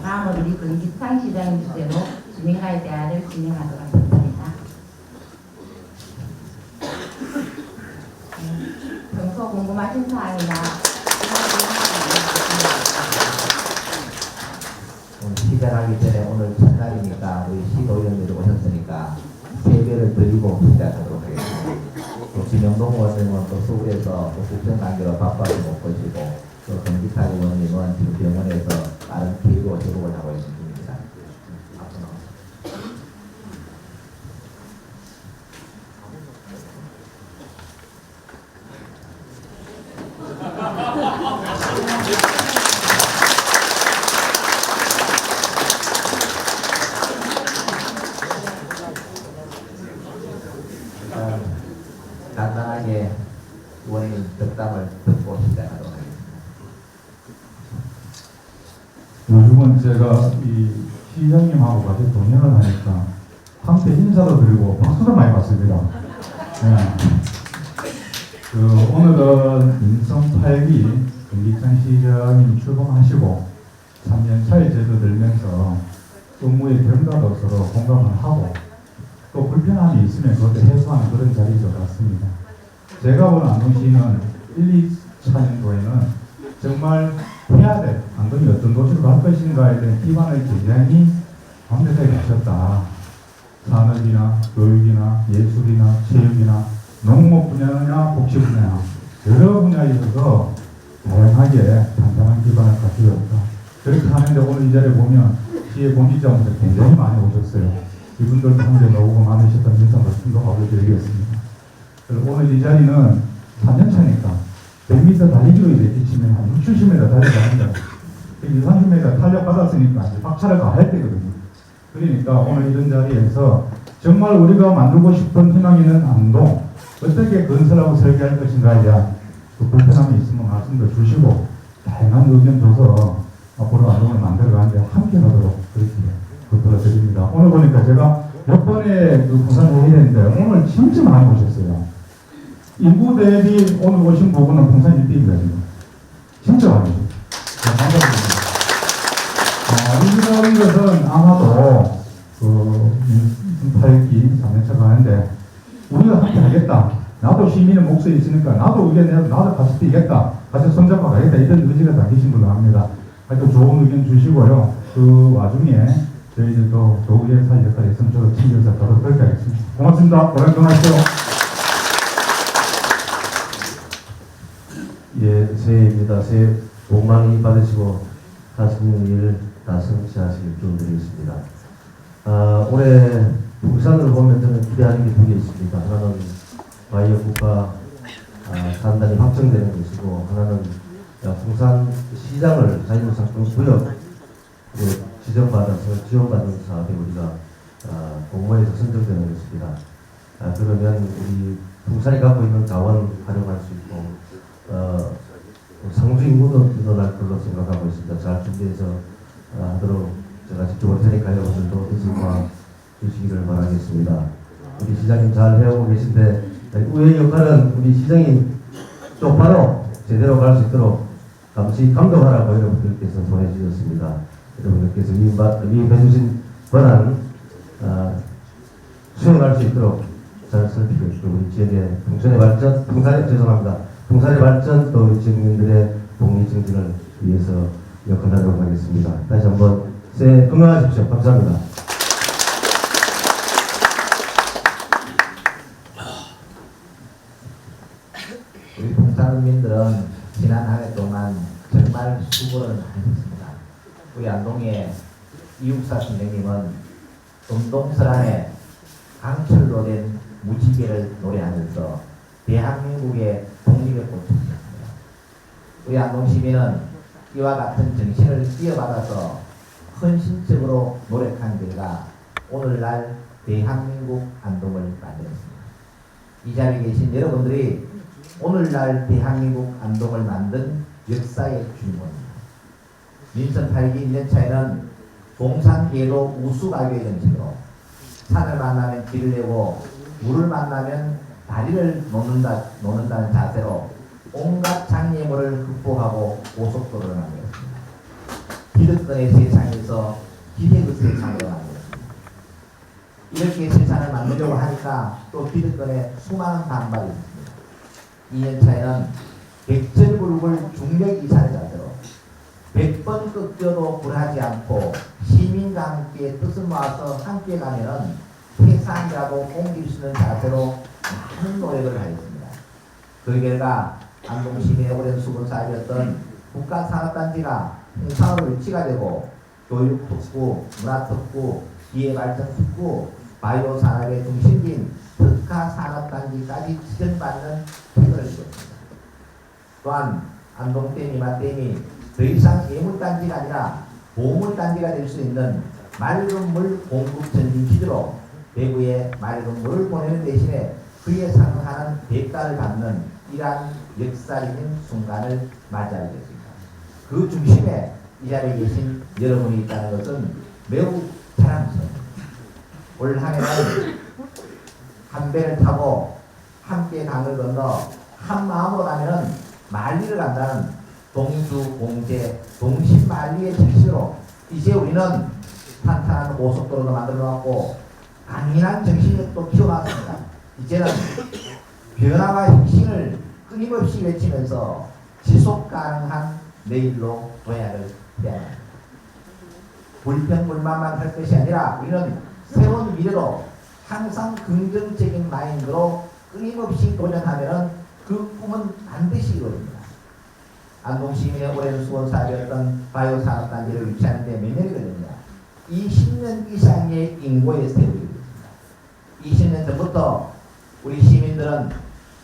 다음은 우리 건기창 시장님 주제로 주민과의 대화를 진행하도록 하겠습니다. 평소 궁금하신 사항이나 시작하기 전에 오늘 첫날이니까 우리 시도위원들이 오셨으니까 세배를 드리고 시작하도록 하겠습니다. 또 김영동 의원님은 또 서울에서 또 국정 관계로 바빠서 못 보시고 또 정기탁 의원님은 지금 병원에서 빠른 기회로 회복을 하고 있는 중입니다. 간단하게 의원님 덕담을 듣고 시작하도록 하겠습니다. 요즘은 제가 이 시장님하고 같이 동행을 하니까 함께 인사도 드리고 박수도 많이 받습니다. 네. 오늘은 인성 8기 김기찬 시장님 출범하시고 3년 차에 접어들면서 업무의 결과도 서로 공감을 하고 또 불편함이 있으면 그것도 해소하는 그런 자리인 것 같습니다. 제가 본 안동시는 1, 2차년도에는 정말 해야 될 안동이 어떤 도시로 갈 것인가에 대한 기반을 굉장히 완벽하게 하셨다. 산업이나 교육이나 예술이나 체육이나 농업 분야나 복지 분야 여러 분야에 있어서 다양하게 단단한 기반을 가지셨다. 그렇게 하는데 오늘 이 자리에 보면 시의 본지자분들 굉장히 많이 오셨어요. 이분들도 함께 너무 많으셨던 인상 말씀도 하고 드리겠습니다. 오늘 이 자리는 4년차니까 100m 달리기로 이제 뛰치면 한 6, 70m 달려야 합니다. 20, 30m 탄력받았으니까 이제 박차를 가야 되거든요. 그러니까 오늘 이런 자리에서 정말 우리가 만들고 싶은 희망 있는 안동 어떻게 건설하고 설계할 것인가에 대한 그 불편함이 있으면 말씀도 주시고 다양한 의견 줘서 앞으로 안동을 만들어가는데 함께 하도록 그렇게 부탁드립니다. 오늘 보니까 제가 몇 번의 그 부산을 해야 되는데 오늘 진짜 많이 오셨어요. 인구 대비 오늘 오신 부분은 풍산 1등입니다. 지금. 진짜 많이 오셨어요. 반갑습니다. 이런 것은 아마도 그 8기 3년차 가는데 우리가 함께 하겠다. 나도 시민의 목소리 있으니까 나도 의견 내서 나도 같이 뛰겠다. 같이 손잡아 가겠다. 이런 의지가 담기신 분을 합니다. 하여튼 좋은 의견 주시고요. 그 와중에 저희들도 도의회 살 역할이 있으면 저도 챙겨서 바로 그렇게 하겠습니다. 고맙습니다. 오랜만하세요. 예, 새해입니다. 새해 복 많이 받으시고 하시는 일 다 성취하시길 축원드리겠습니다. 올해 부산을 보면 저는 기대하는 게 두 개 있습니다. 하나는 바이오 국가 산단이 확정되는 것이고 하나는 부산 시장을 자율상품 구역 지정받아서 지원받는 사업에 우리가 공모해서 선정되는 것입니다. 그러면 우리 부산이 갖고 있는 자원 활용할 수 있고 상주 인구도 늘어날 걸로 생각하고 있습니다. 잘 준비해서 하도록 제가 직접 올 테니까 여러분들도 의지와 주시기를 바라겠습니다. 우리 시장님 잘 해오고 계신데 우의 역할은 우리 시장이 똑바로 제대로 갈 수 있도록 감시 감독하라고 여러분들께서 보내주셨습니다. 여러분들께서 위임해주신 권한 수행할 수 있도록 잘 살피고 우리 지역의 풍산의 발전, 풍산의 발전 또 우리 지역민들의 복리 증진을 위해서 역할하도록 하겠습니다. 다시 한번 새해 건강하십시오. 감사합니다. 우리 풍산민들은 지난 한 해 동안 정말 수고를 하셨습니다. 우리 안동의 이육사 선생님은 음동설안에 강철로 된 무지개를 노래하면서 대한민국의 독립의 꽃을 피웠습니다. 우리 안동 시민은 이와 같은 정신을 이어받아서 헌신적으로 노력한 결과 오늘날 대한민국 안동을 만들었습니다. 이 자리에 계신 여러분들이 오늘날 대한민국 안동을 만든 역사의 주인공입니다. 민선 8기 1년차에는 동산계도 우수가교의 정책으로 산을 만나면 길을 내고 물을 만나면 다리를 놓는다는 자세로 온갖 장애물을 극복하고 고속도로를 만들었습니다. 기득권의 세상에서 기대의 세상으로 만들었습니다. 이렇게 세상을 만들려고 하니까 또 기득권의 수많은 반발이 있습니다. 2년차에는 백절불굴 중력 이사의 자세로 100번 꺾여도 굴하지 않고 시민과 함께 뜻을 모아서 함께 가면은 세상이라도 옮길 수 있는 자세로 많은 노력을 하였습니다. 그 결과 안동시민의 오랜 수고사업이었던 국가산업단지가 홍상으로 유치가 되고 교육특구, 문화특구, 기회발전특구, 바이오산업의 중심지인 특화산업단지까지 지정받는 획을 이뤘습니다. 또한 안동댐, 이마댐이 더 이상 예물단지가 아니라 보물단지가 될 수 있는 맑은 물 공급 전진 기지로 대구에 맑은 물을 보내는 대신에 그에 상응하는 대가를 받는 이러한 역사적인 순간을 맞이하게 됐습니다. 그 중심에 이 자리에 계신 여러분이 있다는 것은 매우 자랑스럽습니다. 올 한해는 한 배를 타고 함께 강을 건너 한 마음으로 가면은 만리를 간다는 동주 공제 동심만리의 정신으로 이제 우리는 탄탄한 고속도로도 만들어놨고 강인한 정신력도 키워놨습니다. 이제는 변화와 혁신을 끊임없이 외치면서 지속가능한 내일로 도약을 해야 합니다. 불평불만만 할 것이 아니라 우리는 새로운 미래로 항상 긍정적인 마인드로 끊임없이 도전하면 그 꿈은 반드시 이루어집니다. 안동시민의 오랜 수원사업이었던 바이오산업단지를 유치하는 데 몇 년이 걸립니다. 20년 이상의 인고의 세월이 있습니다. 20년 전부터 우리 시민들은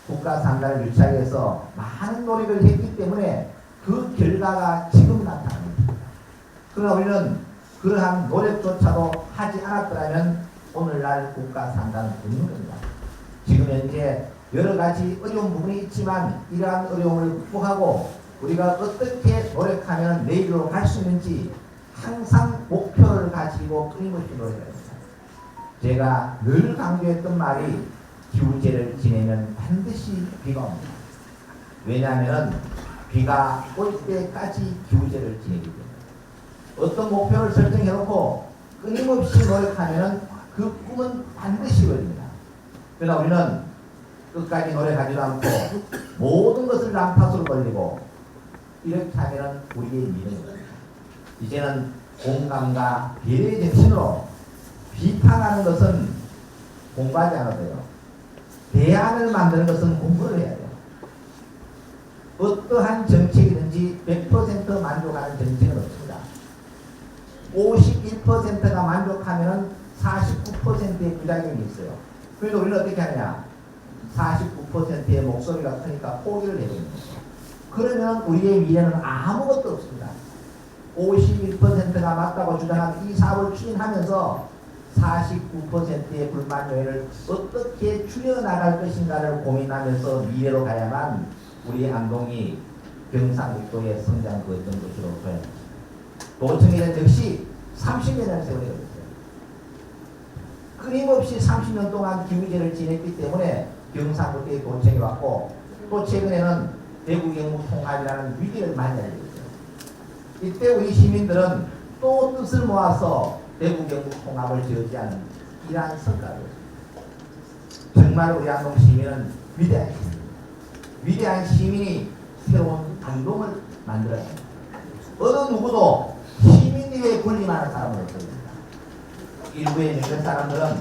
국가산단을 유치하기 위해서 많은 노력을 했기 때문에 그 결과가 지금 나타납니다. 그러나 우리는 그러한 노력조차도 하지 않았더라면 오늘날 국가산단은 없는 겁니다. 지금 현재 여러 가지 어려운 부분이 있지만 이러한 어려움을 극복하고 우리가 어떻게 노력하면 내일로 갈 수 있는지 항상 목표를 가지고 끊임없이 노력합니다. 제가 늘 강조했던 말이 기우제를 지내면 반드시 비가 옵니다. 왜냐하면 비가 올 때까지 기우제를 지내기 때문에 어떤 목표를 설정해놓고 끊임없이 노력하면 그 꿈은 반드시 이루어집니다. 그러나 우리는 끝까지 노력하지도 않고 모든 것을 난파수로 벌리고 이렇게 하면 우리의 미래입니다. 이제는 공감과 배려의 정신으로 비판하는 것은 공부하지 않아도 돼요. 대안을 만드는 것은 공부를 해야 돼요. 어떠한 정책이든지 100% 만족하는 정책은 없습니다. 51%가 만족하면 49%의 부작용이 있어요. 그래서 우리는 어떻게 하냐? 49%의 목소리가 크니까 포기를 해버립니다. 그러면 우리의 미래는 아무것도 없습니다. 51%가 맞다고 주장한 이 사업을 추진하면서 49%의 불만 요인을 어떻게 줄여나갈 것인가를 고민하면서 미래로 가야만 우리 안동이 경상북도의 성장 그 어떤 것으로 보여야 합니다. 도청에는 역시 30년의 세월이 걸렸어요. 끊임없이 30년 동안 기후제를 지냈기 때문에 경상북도에 도청이 왔고 또 최근에는 대구 경북 통합이라는 위기를 맞이하게 됐어요. 이때 우리 시민들은 또 뜻을 모아서 대구 경북 통합을 저지하는 이러한 성과를 정말 우리 안동 시민은 위대한 시민입니다. 위대한 시민이 새로운 안동을 만들어야 합니다. 어느 누구도 시민위에 군림하는 사람은 없습니다. 일부의 몇몇 사람들은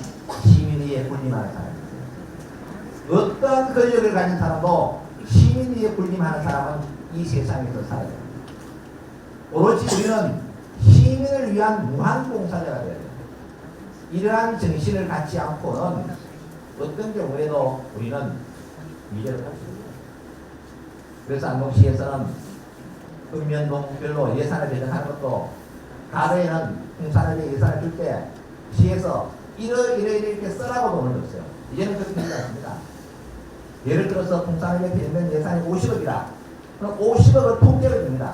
시민위에 군림하는 사람입니다. 어떤 권력을 가진 사람도 시민위에 군림하는 사람은 이 세상에서 살아야 됩니다. 오로지 우리는 시민을 위한 무한봉사자가 되어야 됩니다. 이러한 정신을 갖지 않고는 어떤 경우에도 우리는 미래를 할 수 있습니다. 그래서 안동시에서는 읍면동별로 예산을 배정하는 것도 가로에는 홍산을 위해 예산을 줄 때 시에서 이렇게 써라고 돈을 줬어요. 이제는 그렇게 되지 않습니다. 예를 들어서 홍산을 위해 배정된 예산이 50억이다. 그럼 50억을 통째로 줍니다.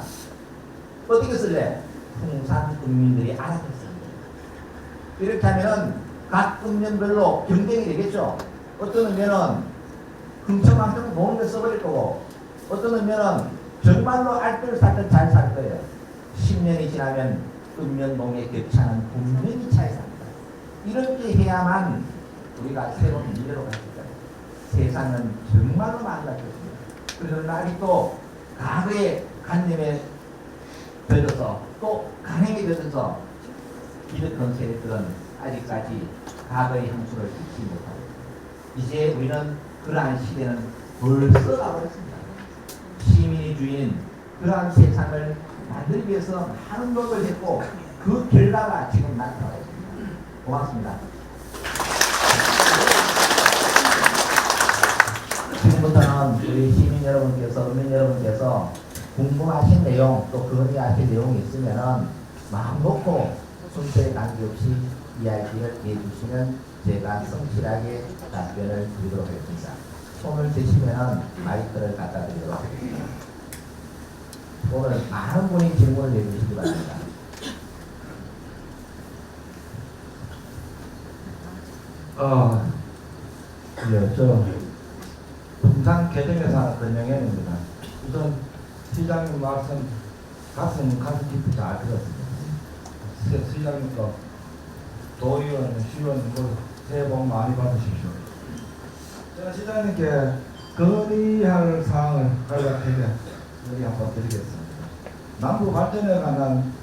어떻게 쓸래? 홍산 국민들이 알아서 씁니다. 이렇게 하면은 각 읍면별로 경쟁이 되겠죠. 어떤 읍면은 흥청망청 돈을 써버릴 거고 어떤 읍면은 정말로 알뜰살뜰 잘 살 거예요. 10년이 지나면 읍면동에 격차는 분명히 차이 납니다. 이렇게 해야만 우리가 새로운 미래로 갈 수 있다. 세상은 정말로 많아졌습니다. 그래서 아직도 과거의 관념에 들어서 또 강행에 들어서 기득권 세력들은 아직까지 과거의 향수를 잊지 못하고 이제 우리는 그러한 시대는 벌써 나와있습니다. 시민이 주인 그러한 세상을 만들기 위해서 많은 노력을 했고 그 결과가 지금 나타나고 있습니다. 고맙습니다. 지금부터는 우리 시민 여러분께서, 국민 여러분께서 궁금하신 내용 또 건의하실 내용이 있으면은 마음 놓고 순서에 관계없이 이야기를 해주시면 제가 성실하게 답변을 드리도록 하겠습니다. 손을 드시면은 마이크를 갖다 드리도록 하겠습니다. 오늘 많은 분이 질문을 해주시기 바랍니다. 예, 저 부산 개정에 사는 권영현입니다. 우선 시장님 말씀 가슴 깊이 잘 들었습니다. 시장님과 도의원, 시의원 새해 복 많이 받으십시오. 제가 시장님께 건의할 사항을 간략하게 여기 한번 드리겠습니다. 남부 발전에 관한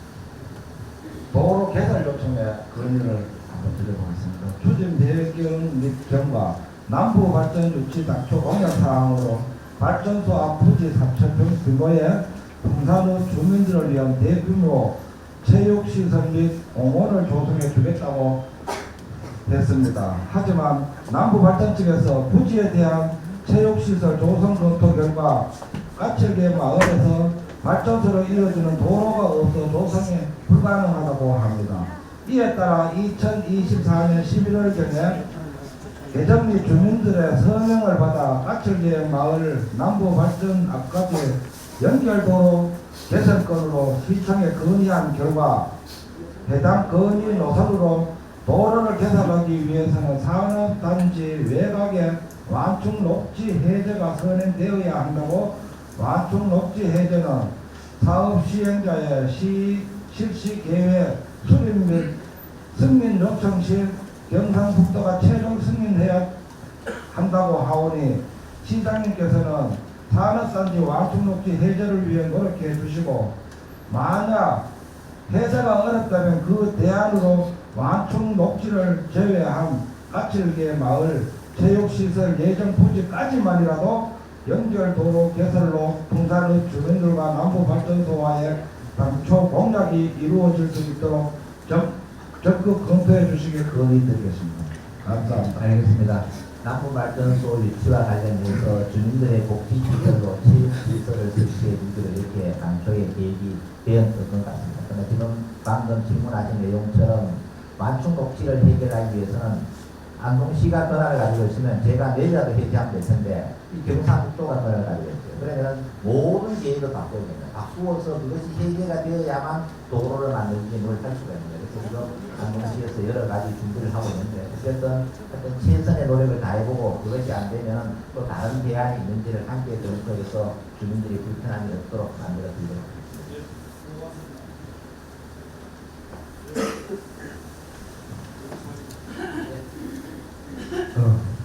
도로 개설 요청에 건의를 한번 드려보겠습니다. 추진 배경 및 경과 남부 발전 유치 당초 공약 사항으로 발전소 앞 부지 4,000평 규모의 풍산호 주민들을 위한 대규모 체육시설 및 공원을 조성해 주겠다고 했습니다. 하지만 남부 발전 측에서 부지에 대한 체육시설 조성 검토 결과 까칠개 마을에서 발전소로 이어지는 도로가 없어 조성이 불가능하다고 합니다. 이에 따라 2024년 11월경에 개정 및 주민들의 서명을 받아 까칠개 마을 남부 발전 앞까지 연결도로 개설건으로 시청에 건의한 결과 해당 건의 노선으로 도로를 개설하기 위해서는 산업단지 외곽에 완충 녹지 해제가 선행되어야 한다고 완충 녹지 해제는 사업 시행자의 실시 계획 수립 및 승인 요청 시 경상북도가 최종 승인해야 한다고 하오니 시장님께서는 산업단지 완충녹지 해제를 위해 노력해 주시고 만약 해제가 어렵다면 그 대안으로 완충녹지를 제외한 까칠개 마을 체육시설 예정 부지까지만이라도 연결도로 개설로 풍산의 주민들과 남부발전소와의 당초 공약이 이루어질 수 있도록 적극 검토해 주시길 건의드리겠습니다. 감사합니다. 알겠습니다. 남부발전소 유치와 관련해서 주민들의 복지시설로 체육시설을 설치해 주기로 이렇게 당초에 계획이 되었던 것 같습니다. 그런데 지금 방금 질문하신 내용처럼 완충 녹지를 해결하기 위해서는 안동시가 권한을 가지고 있으면 제가 내일이라도 해제하면 될 텐데 이 경상북도가 권한을 가지고 있어요. 그러면 모든 계획을 바꿔야 됩니다. 바꾸어서 그것이 해제가 되어야만 도로를 만들기 노력할 수가 있습니다. 그래서 지금 안동시에서 여러 가지 준비를 하고 있는데 어쨌든 최선의 노력을 다해보고 그것이 안 되면 또 다른 대안이 있는지를 함께 검토해서 주민들이 불편함이 없도록 만들어 드리도록 하겠습니다.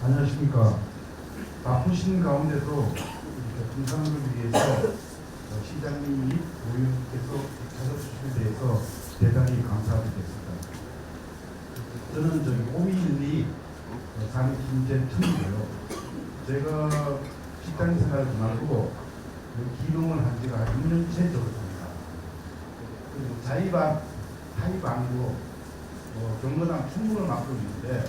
안녕하십니까. 바쁘신 가운데도 이렇게 풍산을 위해서 시장님 및 의원께서 찾아주신 데에서 대단히 감사드리겠습니다. 저는 저기 512 사는 김재천이고요. 제가 직장 생활을 그만두고 기농을 한 지가 6년째 되었습니다. 그리고 자의반, 타의반으로 경로당 충분을 맡고 있는데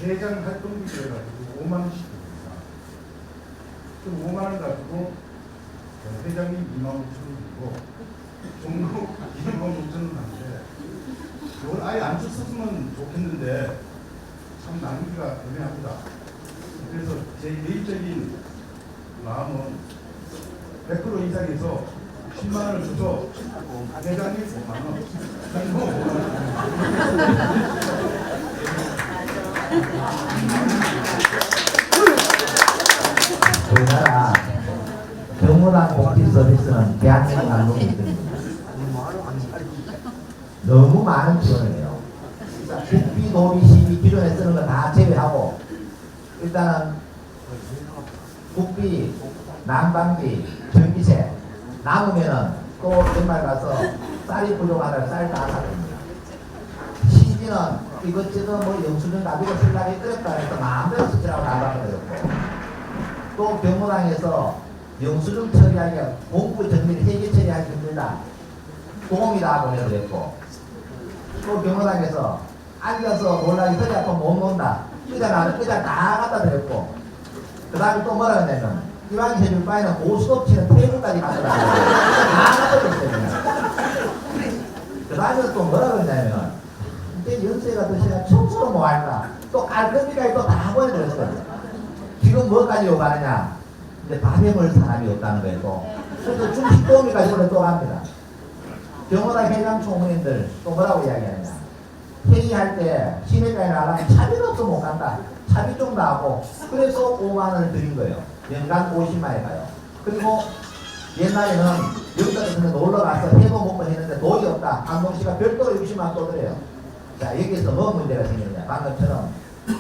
회장 활동비를 해가지고 5만 원씩 줍니다. 그 5만 원 가지고 회장님 2만 5천 원 주고 종로 2만 5천 원 하는데 이걸 아예 안 썼으면 좋겠는데 참 낭비가 애매합니다. 그래서 제 개인적인 마음은 100% 이상해서 10만 원을 줘서 회장님 5만 원, 회장님 5만 원. 우리나라 경로당 복지 서비스는 대한민국 안동에 있습니다. 너무 많은 지원을 해요. 국비, 도비, 시비 기존에 쓰는 거 다 제외하고 일단은 국비, 난방비, 전기세 남으면은 또 연말 가서 쌀이 부족하다 쌀 다 사줍니다. 시비는 이것저것 뭐 영수증 가지고 쓰려고 어렵다 해서 마음대로 쓰라고 나가버렸고 또 경무당에서 영수증 처리하기가 공부 정리를 회계 처리하기 힘들다 도움이다 보내드렸고 또 경무당에서 앉아서 몰라기 허리 아파 못 논다 의자 다 갖다 드렸고 그 다음에 또 뭐라 그러냐면 이왕 해줄 바에는 고스톱치는 테이블까지 갖다 다 갖다 줬어요. 그 다음에 또 뭐라 그러냐면 이제 연세가 드시면 청소도 뭐 할까 또 깔끔히까지 또 다 보내드렸어요. 지금 뭐까지 요구하느냐 이제 밥에 먹을 사람이 없다는 거예요. 또 그래서 중식 도우미까지 오늘 또 합니다. 경호당 회장 총무님들 또 뭐라고 이야기하느냐 회의할 때 시내까지 나가면 차비는 없어 못 간다. 차비 좀 나고 그래서 5만 원을 드린 거예요. 연간 50만에 가요. 그리고 옛날에는 여기다 같은 놀러 가서 회도 먹고 했는데 돈이 없다. 안동시가 별도로 60만 원 또 드려요. 자 여기서 뭐 문제가 생기느냐 방금처럼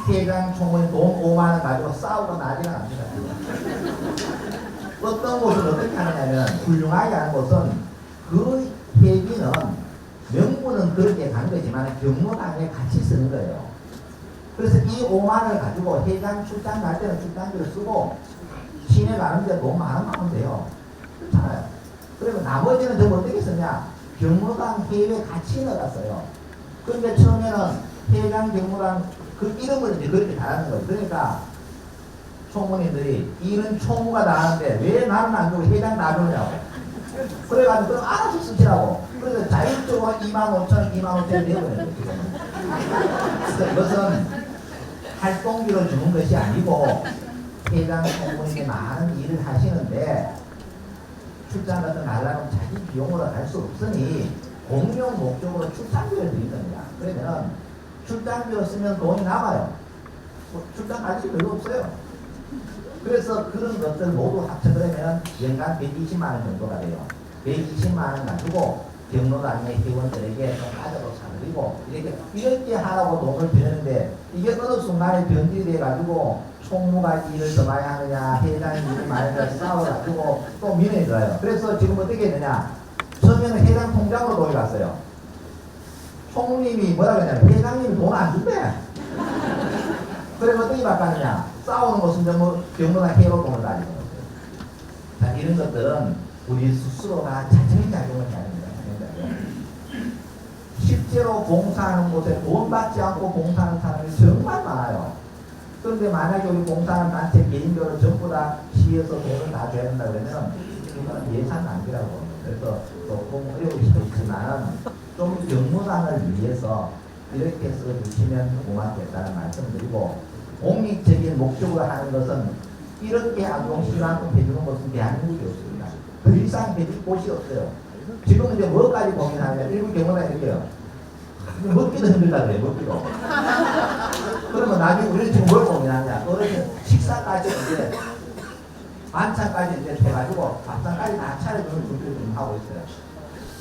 회장 총무님 돈 5만 원 가지고 싸우고 난리가 납니다. 어떤 곳은 어떻게 하느냐면 훌륭하게 하는 곳은 그 회비는 명분은 그렇게 간 거지만 경무당에 같이 쓰는 거예요. 그래서 이 5만 원을 가지고 회장 출장 갈 때는 출장비를 쓰고 시내 가는데 돈 많은 하면 돼요. 그렇잖아요. 그러면 나머지는 저 어떻게 쓰냐 경무당 회의에 같이 넣어갔어요. 그런데 처음에는 회장 경무당 그 이름을 이제 그렇게 달하는 거예요. 그러니까 총무님들이 이런 총무가 나가는데 왜 나는 안 주고 회장 놔주느냐고. 그래가지고 그럼 알아서 쓰시라고. 그래서 자율적으로 25,000원, 25,000원 내버려요. 그래서 이것은 활동비로 주는 것이 아니고 회장 총무님이 많은 일을 하시는데 출장 같은 거 하려면 자기 비용으로 할 수 없으니 공용 목적으로 출장비를 드린 겁니다. 그러면 출장비로 쓰면 돈이 남아요. 출장 가질 별로 없어요. 그래서 그런 것들 모두 합쳐버리면 연간 120만 원 정도가 돼요. 120만 원 가지고 경로당의 회원들에게 좀 가져도 사드리고 이렇게 하라고 돈을 드렸는데 이게 어느 순간에 변질돼 가지고 총무가 일을 더 많이 하느냐 회장이 일을 많이 하느냐 싸워가지고 또 민원이 들어요. 그래서 지금 어떻게 했느냐 처음에는 회장 통장으로 돈이 갔어요. 총무님이 뭐라 그러냐면 회장님이 돈 안 준대. 그래서 어떻게 바꿨느냐 싸우는 것은 전부 경로당 회로 돈을 가지고 있어요. 자 이런 것들은 우리 스스로가 자정작용을 해야 됩니다. 실제로 봉사하는 곳에 돈 받지 않고 봉사하는 사람이 정말 많아요. 그런데 만약에 우리 봉사하는 단체 개인별로 전부 다 시에서 돈을 다 줘야 된다 그러면 이거는 예산 낭비라고 합니다. 그래서 조금 어려울 수도 있지만 좀 경무단을 위해서 이렇게 써주시면 고맙겠다는 말씀드리고 공익적인 목적으로 하는 것은 이렇게 안동시만큼 해주는 것은 대한민국이 없습니다. 그 이상 해줄 곳이 없어요. 지금 이제 뭐까지 고민하면 일부 경우나 이렇게요. 먹기도 힘들다 그래요. 먹기도. 그러면 나중에 우리는 지금 뭘 고민하냐. 어르신 식사까지 이제 반찬까지 이제 해가지고 밥상까지 다 차려주는 준비를 좀 하고 있어요.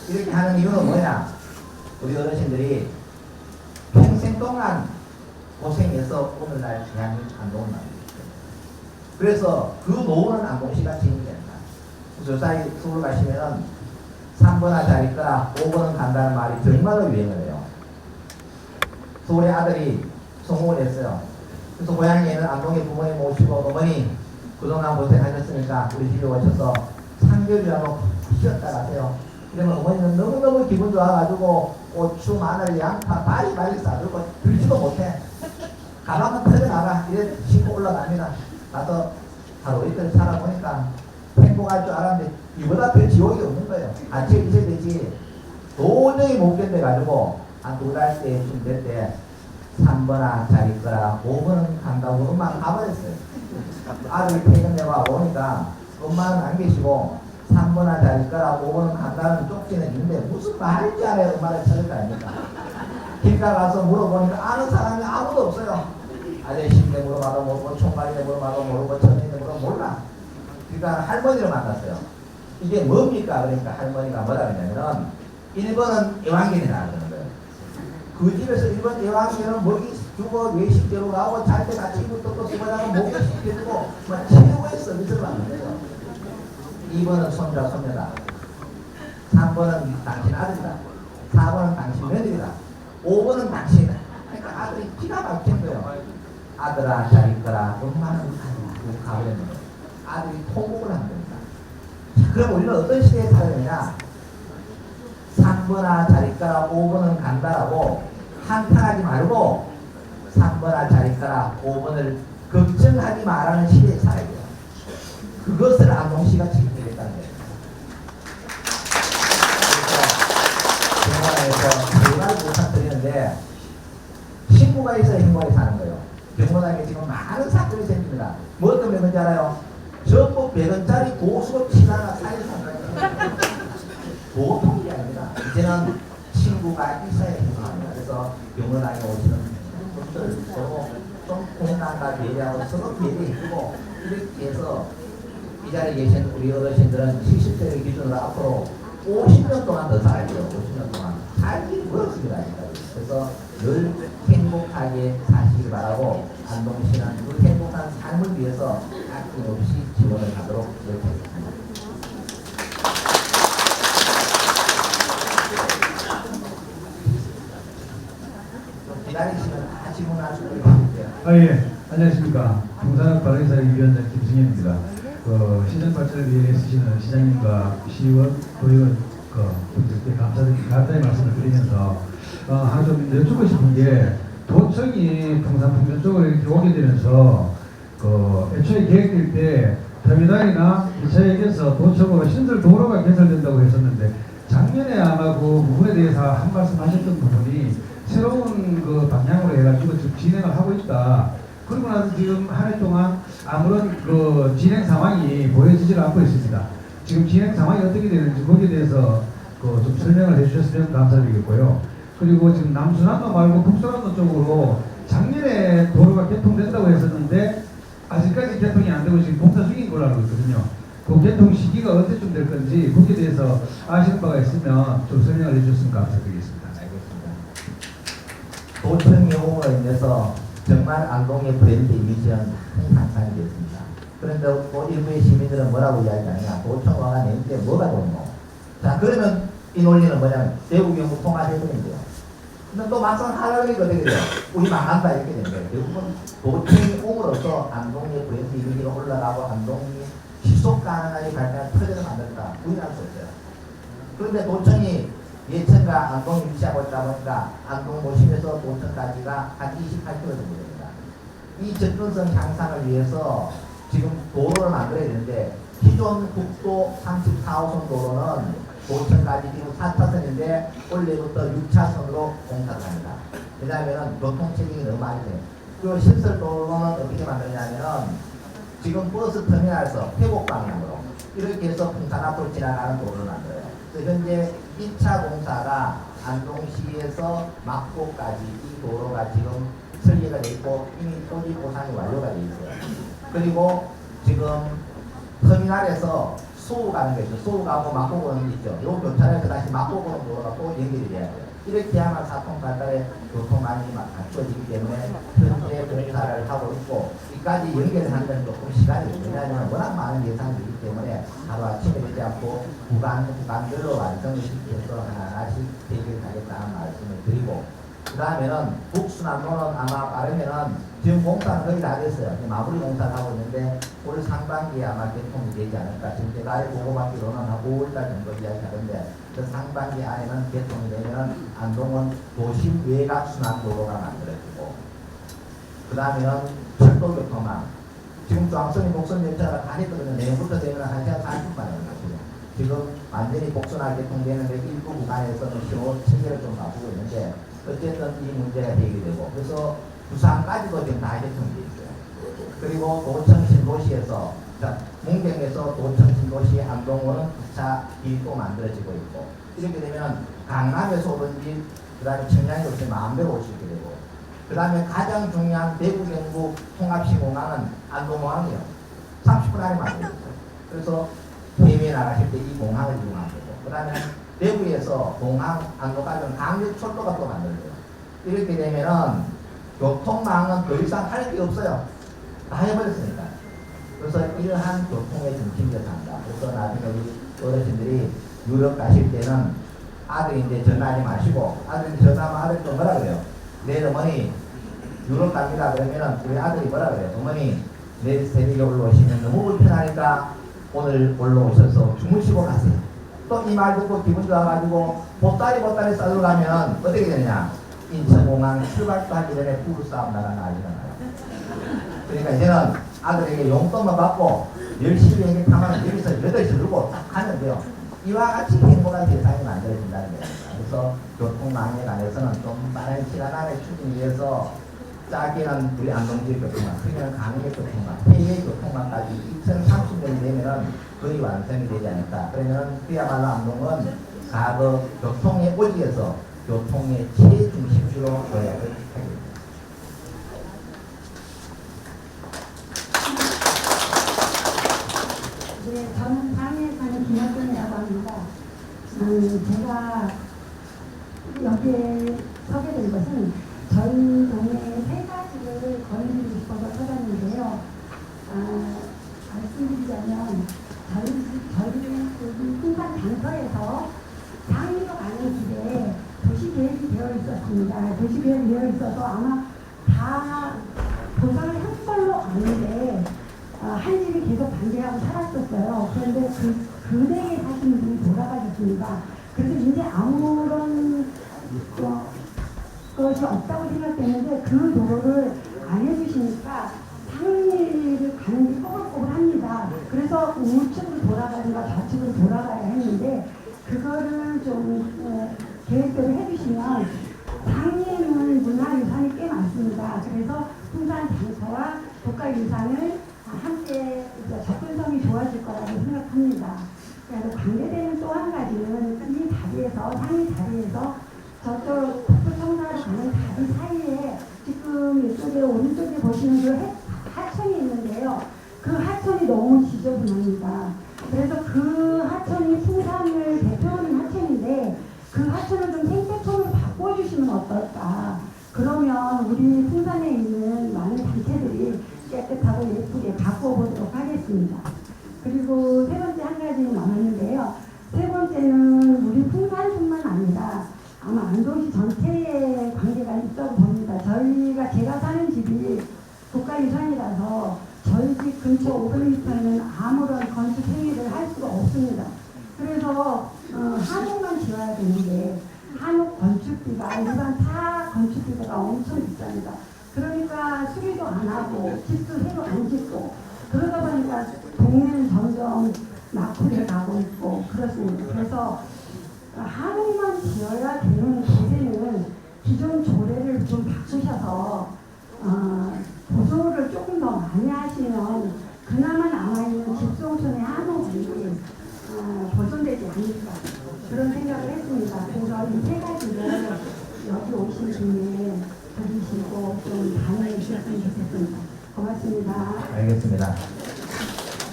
이렇게 하는 이유는 뭐냐. 우리 어르신들이 평생 동안 고생해서 오늘날 대한민국 안동을 만들었어요. 그래서 그 노후는 안동시가 책임집니다. 요사이 서울 가시면은 3번아 잘 있거나 5번은 간다는 말이 정말로 유행을 해요. 서울의 아들이 성공을 했어요. 그래서 고향에는 안동에 부모님 모시고 어머니 그동안 고생하셨으니까 우리 집에 오셔서 3개월이라도 쉬었다 가세요. 그러면 어머니는 너무너무 기분 좋아가지고 고추, 마늘, 양파 바리바리 싸들고 들지도 못해. 가방은 털어나가 이래 싣고 올라갑니다. 가서 하루 이틀 살아보니까 행복할 줄 알았는데 이보다 별 지옥이 없는 거예요. 아침에 있어야 되지. 도저히 못 견뎌가지고 한 2달째쯤 될 때 3번아 잘 있거라 5번은 간다고 엄마가 가버렸어요. 아들이 퇴근해와 오니까 엄마는 안 계시고 3번아 잘 있거라 5번은 간다는 쪽지는 있는데 무슨 말인지 알아야 엄마를 찾을 거 아닙니까? 길가 가서 물어보니까 아는 사람이 아무도 없어요. 아저씨인데 물어봐도 모르고 총괄인데 물어봐도 모르고 전인데 물어봐도 몰라. 그러니까 할머니를 만났어요. 이게 뭡니까? 그러니까 할머니가 뭐라 그러냐면은 1번은 애완견이라 그러는 거예요. 그 집에서 일본 예방계는 먹이 주고 외식제로 가고 잘 때 같이 입부터 또 수고하고 목욕 시켜주고 뭐 최고의 서비스를 받는 거죠. 2번은 손자 손녀다. 3번은 당신 아들이다. 4번은 당신 며느리다. 5번은 당신이다. 그러니까 아들이 기가 막힌 거예요. 아들아 잘 있거라. 엄마는 가버렸는 거예요. 아들이 통곡을 한 겁니다. 그럼 우리는 어떤 시대에 살아야 3번아 잘 있거라 5번은 간다라고 한탄하지 말고 3번아 잘 있거라 5번을 걱정하지 말라는 시대에 살아야 돼요. 그것을 안동시가 지켜내겠다는 거예요. 그래서 병원에서 정말 부탁드리는데 신고가 있어야 행복하게 사는 거예요. 병원에 지금 많은 사건이 생깁니다. 뭐 때문에 그런지 알아요? 전부 100원짜리 고수업 치다가 사회상까지 보통 게 아닙니다. 이제는 친구가 있어야 행복합니다. 그래서 병원에 오시는 분들 서로 좀 공감과 배려하고 서로 배려해주고 이렇게 해서 이 자리에 계신 우리 어르신들은 70세를 기준으로 앞으로 50년 동안 더 살아야 돼요. 50년 동안 살 길이 멀었습니다. 그래서 늘 행복하게 사시길 바라고 안동시는 그 행복한 삶을 위해서 아낌없이 지원을 하도록 노력하겠습니다. 기다리시면 다 질문할 수 있을게요. 예. 안녕하십니까. 동산업 바른사회 위원장 김승현입니다. 시장 발전을 위해 애쓰시는 시장님과 시의원, 도의원 분들께 감사의 말씀을 드리면서 하나 좀 여쭙고 싶은 게 도청이 동산풍전 쪽으로 이렇게 오게 되면서 애초에 계획될 때 터미널이나 기차역에서 도청으로 신설 도로가 개설된다고 했었는데 작년에 아마 그 부분에 대해서 한 말씀 하셨던 부분이 새로운 그 방향으로 해가지고 지금 진행을 하고 있다. 그러고 나서 지금 한 해 동안 아무런 그 진행 상황이 보여지질 않고 있습니다. 지금 진행 상황이 어떻게 되는지 거기에 대해서 좀 설명을 해주셨으면 감사드리겠고요. 그리고 지금 남순환도 말고 북순환도 쪽으로 작년에 도로가 개통된다고 했었는데 아직까지 개통이 안 되고 지금 공사 중인 걸로 알고 있거든요. 그 개통 시기가 언제쯤 될 건지 거기에 대해서 아시는 바가 있으면 좀 설명을 해주셨으면 감사드리겠습니다. 알겠습니다. 도청 영웅으로 인해서 정말 안동의 브랜드 이미지는 향상이 됐습니다. 그런데 일부의 시민들은 뭐라고 이야기하느냐. 도청화가 내는데 뭐가 좋노? 자, 그러면 이 논리는 뭐냐면 대구 경북 통합해버린대요. 근데 또 막상 하려고 하니까 어떻게 돼요? 우리 망한다 이렇게 되는 거예요. 결국은 도청이 옴으로써 안동의 브랜드 이미지가 올라가고 안동이 지속 가능하게 발전한 터전을 만들다. 부인할 수 없어요. 그런데 도청이 예천과 안동이 위치하고 있다 보니까 안동 도심에서 도청까지가 한 28km 정도 됩니다. 이 접근성 향상을 위해서 지금 도로를 만들어야 되는데 기존 국도 34호선 도로는 도청까지 지금 4차선인데 원래부터 6차선으로 공사를 합니다. 왜냐하면 교통체증이 너무 많이 돼요. 그 신설 도로는 어떻게 만드냐면 지금 버스 터미널에서 회복 방향으로 이렇게 해서 풍산 앞으로 지나가는 도로를 만들어요. 그래서 현재 1차 공사가 안동시에서 막포까지 이 도로가 지금 설계가 되어 있고 이미 토지 보상이 완료가 되어 있어요. 그리고 지금 터미널에서 소우 가는 게 있죠. 소우 가고 막포 가는 게 있죠. 이 교차로에서 다시 막포 가는 도로가 또 연결이 돼야 돼요. 이렇게 해야만 사통발달의 교통망이 갖춰지기 때문에 현재 공사를 하고 있고 이까지 연결하는 건 조금 시간이 걸려요. 왜냐하면 워낙 많은 예산이 있기 때문에 하루아침에 되지 않고 구간별로 완성을 시켜서 하나하나씩 해결하겠다는 말씀을 드리고 그 다음에는 북순환로는 아마 빠르면은 지금 공사는 거의 다 됐어요. 마무리 공사를 하고 있는데 올 상반기에 아마 개통이 되지 않을까. 지금 제가 보고받기로는 한 5월달 정도 이야기하던데 그 상반기 안에는 개통이 되면 안동은 도심 외곽 순환도로가 만들어지고 그 다음에는 철도교통망 지금 중앙선이 목선 열차가 다 됐거든요. 내일부터 되면 1시간 40분 만에 올라가요. 지금 완전히 복선화 개통되는데 일부 구간에서는 신호 체계를 좀 바꾸고 있는데 어쨌든 이 문제가 해결되고 그래서 부산까지도 지금 다 개통되어 있어요. 그리고 도청 신도시에서 문경에서 도청 신도시 안동으로는 2차 길도 만들어지고 있고 이렇게 되면 강남에서 오든지 그 다음에 청량에 오든지 마음대로 올 수 있게 되고 그 다음에 가장 중요한 대구 경북 통합시공항은 안동공항이요. 30분 안에 만들어졌어요. 그래서 해외 나가실 때 이 공항을 이용하면 되고 그 다음에 대구에서 공항 안동까지는 강력철도가 또 만들어져요. 이렇게 되면은 교통망은 더 이상 할 게 없어요. 다 해버렸으니까. 그래서 이러한 교통의 중심지에 산다. 그래서 나중에 우리 어르신들이 유럽 가실 때는 아들이 이제 전화하지 마시고, 아들이 전화하면 아들이 또 뭐라 그래요? 내일 어머니 유럽 갑니다. 그러면은 우리 아들이 뭐라 그래요? 어머니 내일 새벽에 올라오시면 너무 불편하니까 오늘 올라오셔서 주무시고 가세요. 또 이 말 듣고 기분 좋아가지고 보따리 싸들고 가면 어떻게 되냐? 인천공항 출발도 하기 전에 부부싸움 나가 난리가 나요. 그러니까 이제는 아들에게 용돈만 받고 열심히 행위 타면 여기서 8시 들고 딱 가면 돼요. 이와 같이 행복한 세상이 만들어진다는 겁니다. 그래서 교통망에 관해서는 좀 빠른 시간 안에 추진을 위해서 짧게는 우리 안동지 교통망, 크게는 강릉의 교통망, 폐의 교통망까지 2030년이 되면은 거의 완성이 되지 않을까. 그러면 그야말로 안동은 과거 교통의 오지에서 교통의 최중심지로 도약을 하게 됩니다. 네, 저는 상해에 사는 김학근이라고 합니다. 제가 여기에 서게 된 것은 저희 동네 세 가지를 건드리고 싶어서 찾았는데요. 말씀드리자면 저희 풍산 장터에서 상해로 가는 길에 도시계획이 되어 있었습니다. 도시계획이 되어 있어서 아마 다 보상을 한 걸로 아는데 한 집이 계속 반대하고 살았었어요. 그런데 그 댁에 사시는 분이 돌아가셨습니다. 그래서 이제 아무런 것이 없다고 생각했는데 그 도로를 안 해주시니까 상리를 가는 게 꼬불꼬불합니다. 그래서 우측으로 돌아가든가 좌측으로 돌아가야 했는데 그거를 좀 계획대로 해주시면 상리에는 문화유산이 꽤 많습니다. 그래서 풍산 장터와 국가유산을 함께 접근성이 좋아질 거라고 생각합니다. 그래서 관계되는 또 한 가지는 이 다리에서 상위 다리에서 저쪽 북부청사로 가는 다리 사이에 지금 이쪽에 오른쪽에 보시는 그 하천이 있는데요. 그 하천이 너무 지저분합니다. 그래서 그 하천이 풍산을 대표하는 하천인데 그 하천을 좀 생태촌으로 바꿔주시면 어떨까. 그러면 우리 풍산에 있는 많은 단체들이 깨끗하고 예쁘게 바꿔보도록 하겠습니다. 그리고 세 번째 한 가지는 남았는데요. 세 번째는 우리 풍산뿐만 아니라 아마 안동시 전체에 관계가 있다고 봅니다. 제가 사는 집이 국가유산이라서 저희 집 근처 500m에는 아무런 건축 행위를 할 수가 없습니다. 그래서 한옥만 지어야 되는데 한옥 건축비가 일반 타 건축비가 엄청 비쌉니다. 그러니까 수리도 안 하고 집도 새로 안 짓고 그러다 보니까 동네는 점점 낙후돼 가고 있고 그렇습니다. 그래서 한옥만 지어야 되는 곳에는 기존 조례를 좀 바꾸셔서 보조를 조금 더 많이 하시면 그나마 남아있는 집송촌의 한옥이 보존되지 않을까 그런 생각을 했습니다. 그래서 이 세 가지를 여기 오신 분에 들으시고 좀 반응해 주셨으면 좋겠습니다. 고맙습니다. 알겠습니다.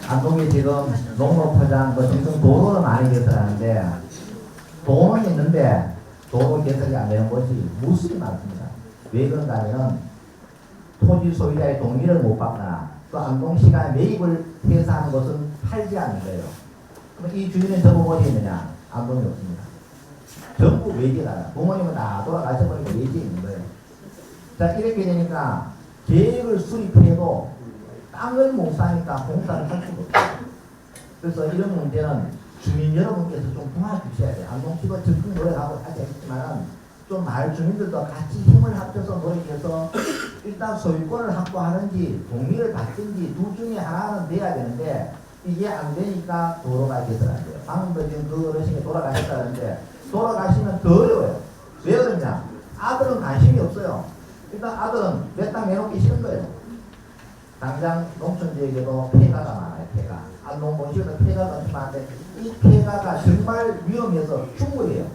안동이 지금 농로 포장, 지금 도로는 많이 개설하는데 돈은 있는데 도로 개설이 안 되는 곳이 무수히 많습니다. 왜 그런가 하면 토지 소유자의 동의를 못 받거나 또 안동시가 매입을 해서 하는 것은 팔지 않는 거예요. 그럼 이 주인은 전부 어디 있느냐? 안동이 없습니다. 전부 외지에 나가. 부모님은 다 돌아가셔버리고 외지에 있는 거예요. 자, 이렇게 되니까 계획을 수립해도 땅을 못 사니까 공사를 할 수가 없어요. 그래서 이런 문제는 주민 여러분께서 좀 도와주셔야 돼요. 안동시가 적극 노력하고 하지 않지만 좀 마을 주민들도 같이 힘을 합쳐서 노력해서 일단 소유권을 확보하는지 동의를 받든지 둘 중에 하나는 돼야 되는데 이게 안 되니까 도로가 개설 안 돼요. 방금도 지금 그 어르신이 돌아가셨다는데 돌아가시면 더 어려워요. 왜 그러냐? 아들은 관심이 없어요. 일단 아들은 내 땅 내놓기 싫은 거예요. 당장 농촌지역에도 폐가가 많아요. 폐가. 안동본시에도 폐가가 엄청 많은데 이 폐가가 정말 위험해서 충분해요.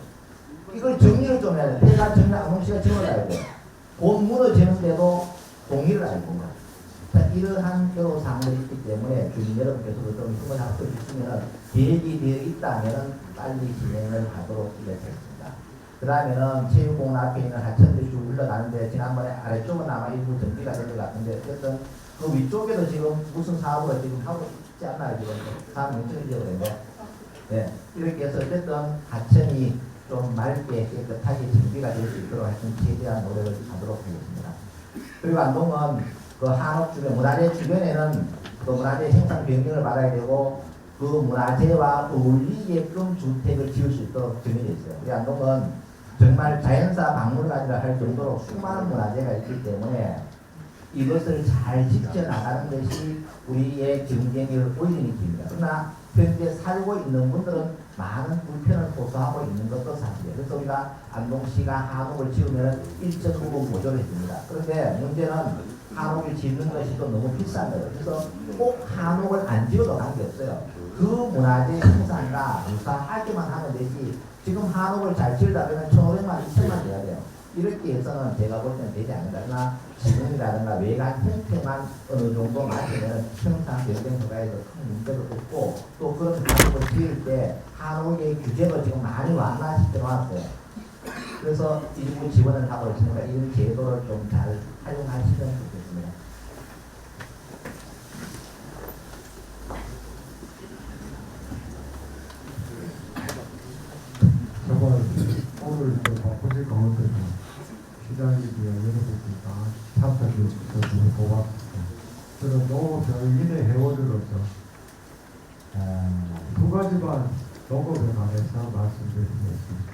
이걸 정리를 좀 해야 돼요. 폐가 정리 안동시가 정리를 돼요. 곧 무너지는데도 동의를 안 합니다. 자, 이러한 여러 사항들이 있기 때문에 주민 여러분께서도 좀 힘을 합쳐주시면 계획이 되어 있다면 빨리 진행을 하도록 이렇겠습니다. 그러면은 체육공원 앞에 있는 하천들이 쭉 흘러가는데 지난번에 아래쪽은 아마 일부 정비가 된 것 같은데 어쨌든 그 위쪽에도 지금 무슨 사업을 지금 하고 있지 않나요? 지금 사업 명칭을 지어버렸는데 네, 이렇게 해서 어쨌든 하천이 좀 맑게 깨끗하게 정비가 될 수 있도록 하여튼 최대한 노력을 하도록 하겠습니다. 그리고 안동은 그 한옥 주변, 문화재 주변에는 또 문화재 생산 변경을 받아야 되고 그 문화재와 어울리게끔 주택을 지을 수 있도록 정해져 있어요. 우리 안동은 정말 자연사 박물관이라 할 정도로 수많은 문화재가 있기 때문에 이것을 잘 지켜나가는 것이 우리의 경쟁력을 올리는 길입니다. 그러나 현재 살고 있는 분들은 많은 불편을 호소하고 있는 것도 사실이에요. 그래서 우리가 안동시가 한옥을 지으면 일정 부분 보조를 해줍니다. 그런데 문제는 한옥을 짓는 것이 또 너무 비싼 거예요. 그래서 꼭 한옥을 안 지어도 관계없어요. 그 문화재 생산과 유사하게만 하면 되지 지금 한옥을 잘 지으다 보면 1,500만, 2,000만 돼야 돼요. 이렇게 해서는 제가 볼 때는 되지 않는다. 그러나 지붕이라든가 외관 형태만 어느 정도 맞으면 평상 변경 허가에서 큰 문제도 없고 또 그런 한옥을 지을 때 한옥의 규제도 지금 많이 완화시켜 놓았어요. 그래서 일부 지원을 하고 있으니까 이런 제도를 좀 잘 활용하시면 좋겠습니다. 저번 오늘 또 바쁘실 가운데 시장님이 여러분들 다 참석해 주셔서 너무 고맙습니다. 저는 농업병인의 회원으로서 두 가지만 농업에 관해서 말씀드리겠습니다.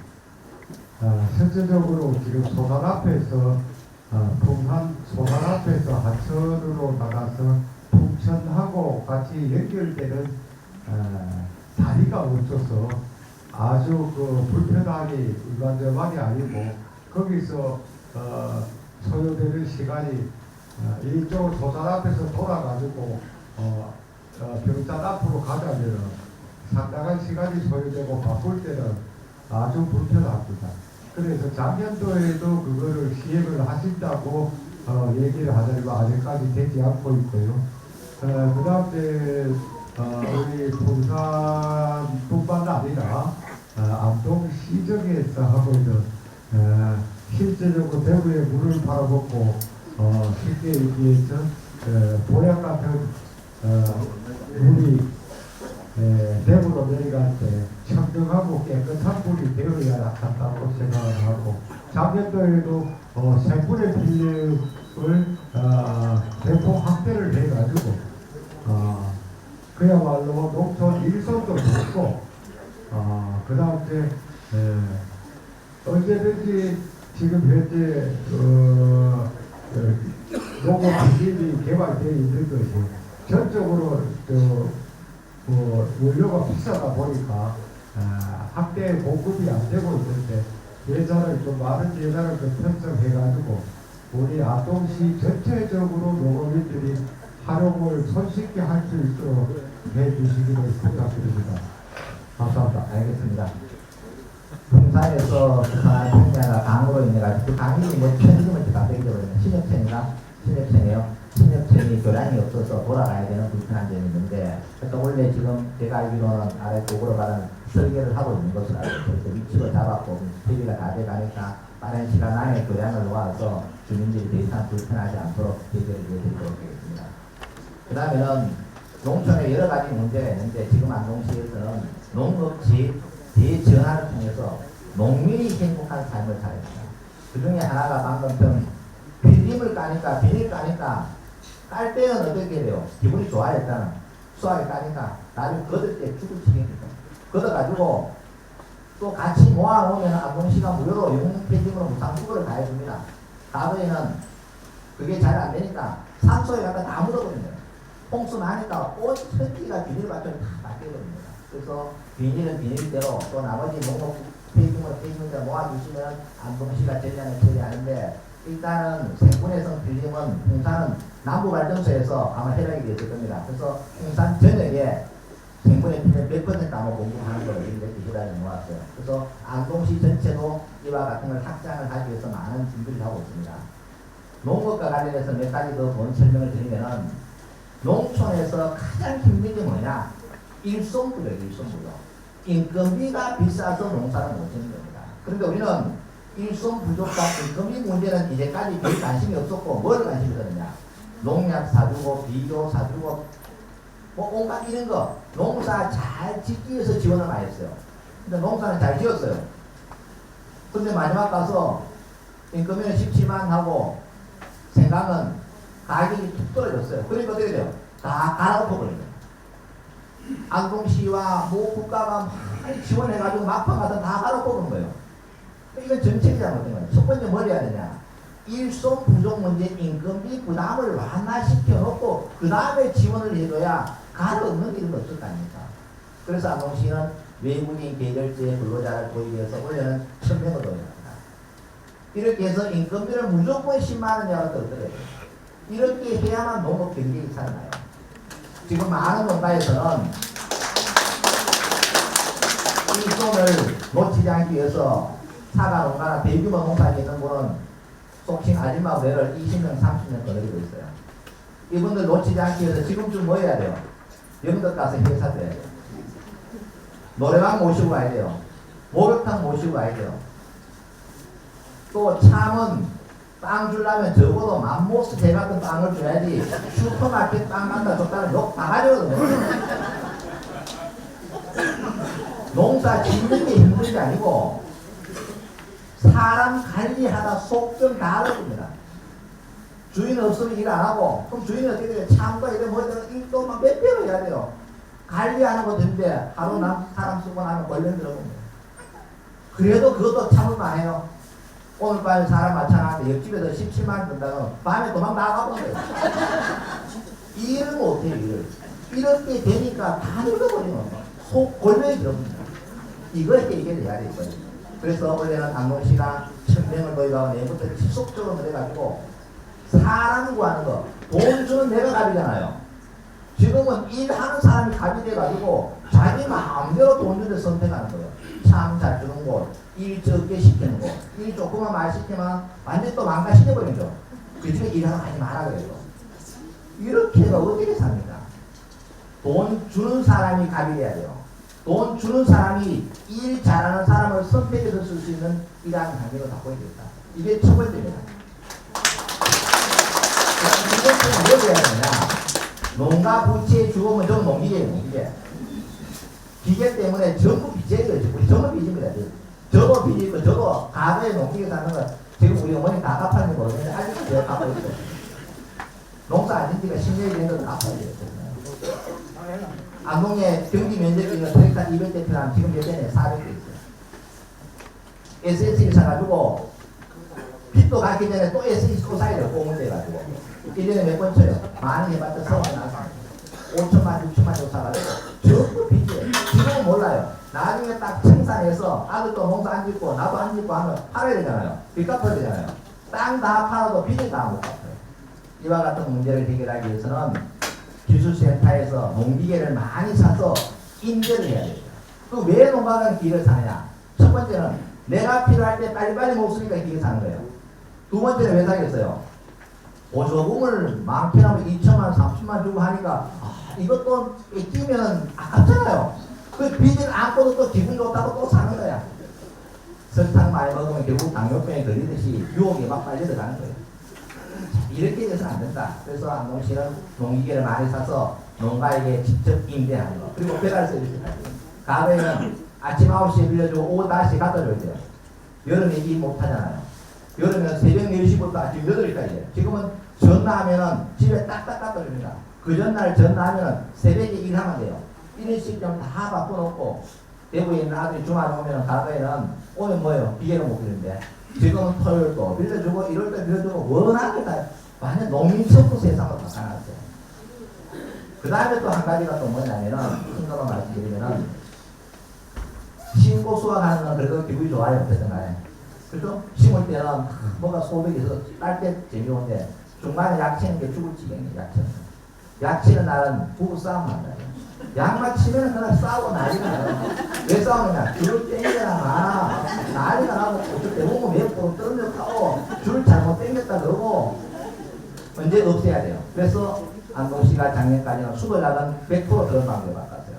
실질적으로 지금 소산 앞에서 풍산 소산 앞에서 하천으로 나가서 풍천하고 같이 연결되는 다리가 없어서 아주 그 불편하게 일반적만이 아니고 거기서 소요되는 시간이 이쪽 소산 앞에서 돌아가지고 병산 앞으로 가자면 상당한 시간이 소요되고 바쁠 때는 아주 불편합니다. 그래서 작년도에도 그거를 시행을 하신다고 얘기를 하더니 아직까지 되지 않고 있고요. 그 다음에 우리 부산뿐만 아니라 안동 시정에서 하고 있는 실제적으로 대구에 물을 바라보고 쉽게 얘기해서 보약 같은 물이 대구로 내려갈 때 청정하고 깨끗한 물이 되어야 한다고 생각을 하고 작년도에도 생물의 필름을 대폭 확대를 해가지고 그야말로 농촌 일손도 좋고 그 다음에 언제든지 지금 현재 농업 기술이 개발되어 있는 것이 전적으로 원료가 비싸다 보니까 확대 공급이 안 되고 있는데 예산을 좀 많은 예산을 좀 편성해가지고 우리 안동시 전체적으로 농업인들이 활용을 손쉽게 할 수 있도록 해주시기를 부탁드립니다. 감사합니다. 알겠습니다. 풍산에서 부산 평야가 강으로 인해가지고 그 강이 뭐 천지면 다 빼겨버리면 신협천이에요. 신협천이 교량이 없어서 돌아가야 되는 불편한 점이 있는데 그러니까 원래 지금 제가 알기로는 아래쪽으로 가는 설계를 하고 있는 것으로 알고 있어요. 그래서 위치를 잡았고 TV가 다 돼가니까 빠른 시간 안에 교량을 놓아서 주민들이 더 이상 불편하지 않도록 해결을 해드리도록 하겠습니다. 그 다음에는 농촌에 여러 가지 문제가 있는데 지금 안동시에서는 농업지 대전환을 통해서 농민이 행복한 삶을 살아갑니다. 그 중에 하나가 방금 비닐 까니까 깔 때는 어떻게 돼요? 기분이 좋아요. 일단은 수학에 까니까 나중에 걷을 때 죽을 지경입니다. 걷어가지고 또 같이 모아놓으면 안동시가 무료로 용폐지으로 무상수거를 다 해줍니다. 다음에는 그게 잘 안 되니까 산소에 갖다 다 묻어버립니다. 홍수 나니까 온 천지가 비닐밭을 다 바뀌어버립니다. 그래서 비닐은 비닐대로 또 나머지 농업 폐기물을 모아주시면 안동시가 전량을 처리하는데 일단은 생분해성 필름은 풍산은 남부발전소에서 아마 해당이 됐을 겁니다. 그래서 풍산 전역에 생분해 필름 몇 % 아마 공급하는 걸로 이렇게 기다려 놓았어요. 그래서 안동시 전체도 이와 같은 걸 확장을 하기 위해서 많은 준비를 하고 있습니다. 농업과 관련해서 몇 가지 더 본 설명을 드리면은 농촌에서 가장 힘든 게 뭐냐? 일손부죠. 인건비가 비싸서 농사를 못 짓는 겁니다. 그런데 우리는 일손 부족과 인건비 문제는 이제까지 별 관심이 없었고 뭘 관심이 있었느냐. 농약 사주고 비료 사주고 뭐 온갖 이런 거 농사 잘 짓기 위해서 지원을 많이 했어요. 근데 농사는 잘 지었어요. 근데 마지막 가서 인건비는 17만 하고 생강은 가격이 툭 떨어졌어요. 그러니까 어떻게 돼요? 다 갈아엎어버려요. 안동시와 모 국가가 많이 지원해가지고 막판 가서 다 갈아엎어버린 거예요. 이건 정책이 잘못된 거예요. 첫 번째 뭘 해야 되냐. 일손 부족 문제 인건비 부담을 완화시켜 놓고 그 다음에 지원을 해줘야 갈아엎는 일은 없을 거 아닙니까. 그래서 안동시는 외국인 계절제 근로자를 도입해서 올해는 1000명을 도입합니다. 이렇게 해서 인건비를 무조건 10만 원 이하로 떨어뜨려요. 이렇게 해야만 농업 경쟁이 살아나요. 지금 많은 농가에서는 일손을 놓치지 않기 위해서 사과 농가나 대규모 농사에 있는 분은 속칭 아줌마 외를 20명, 30명 거느리고 있어요. 이분들 놓치지 않기 위해서 지금쯤 뭐 해야 돼요? 영덕 가서 회사 돼야 돼요. 노래방 모시고 가야 돼요. 목욕탕 모시고 가야 돼요. 또 참은 빵 주려면 적어도 맘모스 대 같은 빵을 줘야지 슈퍼마켓 빵 갖다 줬다는 욕 바가지거든요. 농사 짓는 게 힘든 게 아니고 사람 관리하다 속전 다 알아줍니다. 주인 없으면 일 안 하고 그럼 주인이 어떻게 돼요? 참과 이래 뭐 일도 막 몇 배로 해야 돼요. 관리하는 거 된대 하루 사람 쓰고 나면 걸려 들어봅니다. 그래도 그것도 참을만 해요. 오늘 밤에 사람 마찬가지인데 옆집에서 17만 원 든다고 밤에 도망 나가보는 거예요. 일을 못해요. 일을. 이렇게 되니까 다 늙어버리는 거예요. 속 골병이 들어옵니다. 이걸 해결을 해야 될 거예요. 그래서 원래는 안동시가 1000명을 도입하고 내부터 지속적으로 해가지고 사람 구하는 거 돈 주는 내가 갑이잖아요. 지금은 일하는 사람이 갑이 돼가지고 자기 마음대로 돈 주는 데 선택하는 거예요. 참 잘 주는 곳, 일 적게 시키는 곳, 일 조금만 많이 시키면 완전히 또 망가시켜버리죠. 그 중에 일하러 가지 마라 그래요. 이렇게 해서 어떻게 삽니까? 돈 주는 사람이 갑이 돼야 돼요. 돈 주는 사람이 일 잘하는 사람을 선택해서 쓸 수 있는 일하는 환경을 바꿔야 되겠다. 이게 첫 번째입니다. 두 번째는 뭘 해야 되냐? 농가 부채의 주범은 전부 농기계예요. 농기계. 기계 때문에 전부 빚쟁이예요. 우리 전부 빚입니다. 저도 빚이고 저도 과거에 농기계 사는 거 지금 우리 어머니 다 갚았는지 모르겠는데 아직도 제가 갚고 있어요. 농사 안 진 지가 10년이 된데도 갚아야 돼요. 안동에 경기 면적이 있는 트랙터 200대 필요하면 지금 몇 대네? 400대 있어요. SS를 사가지고 빚도 갖기 전에 또 SS를 또 사야 돼요. 공을 내가지고 1년에 몇 번 쳐요? 많이 해봤자 서울에 나서 5천만, 6천만 정도 사가지고 전부 빚이에요. 지금은 몰라요. 나중에 딱 청산해서 아들도 농사 안 짓고 나도 안 짓고 하면 팔아야 되잖아요. 빚 갚아야 되잖아요. 땅 다 팔아도 빚을 다 못 갚아요. 이와 같은 문제를 해결하기 위해서는 기술센터에서 농기계를 많이 사서 인재를 해야 돼요. 그 왜 농가는 기계를 사느냐? 첫 번째는 내가 필요할 때 빨리빨리 못 쓰니까 기계 사는 거예요. 두 번째는 왜 사겠어요? 보조금을 많게는 하면 2천만, 3천만 주고 하니까 이것도 끼면 아깝잖아요. 그 빚을 안고도 또 기분 좋다고 또 사는 거야. 설탕 많이 먹으면 결국 당뇨병에 걸리듯이 유혹에 막 빨려 들어가는 거예요. 이렇게 돼서는 안 된다. 그래서 안동시는 농기계를 많이 사서 농가에게 직접 임대하는 거. 그리고 배달 서비스까지. 과거에는 아침 9시에 빌려주고 오후 5시에 갖다 줘야 돼요. 여름에 일 못하잖아요. 여름에는 새벽 4시부터 아침 8시까지. 지금은 전화하면은 집에 딱딱 갖다 줍니다. 그 전날 전화하면은 새벽에 일하면 돼요. 이런 시점 다 바꿔놓고 대구에 있는 아들이 주말에 오면은 과거에는 오면 뭐예요? 기계로 못 빌는데 지금은 토요일도 빌려주고 일요일도 빌려주고 워낙에 다 완전 농민천국 세상으로 바꿔놨어요. 그 다음에 또 한 가지가 또 뭐냐면은 큰 거로 말씀드리면은 심고 수확하는 건 그래도 기분이 좋아요. 어쨌든 간에. 그죠? 심을 때는 뭔가 소득이 있어서 딸 때 재미없는데 중간에 약치는 게 죽을 지경이에요. 약치는. 약치는 날은 부부싸움 한다. 양말 치면은 그냥 싸우고 난리가 나요. 왜 싸우느냐? 줄을 땡겨라 마. 난리가 나고 그때 몸을 몇 프로 떨어졌다고 줄을 잘못 땡겼다 그러고 언제 없애야 돼요. 그래서 안동시가 작년까지는 수도약은 100% 그런 방법을 바꿨어요.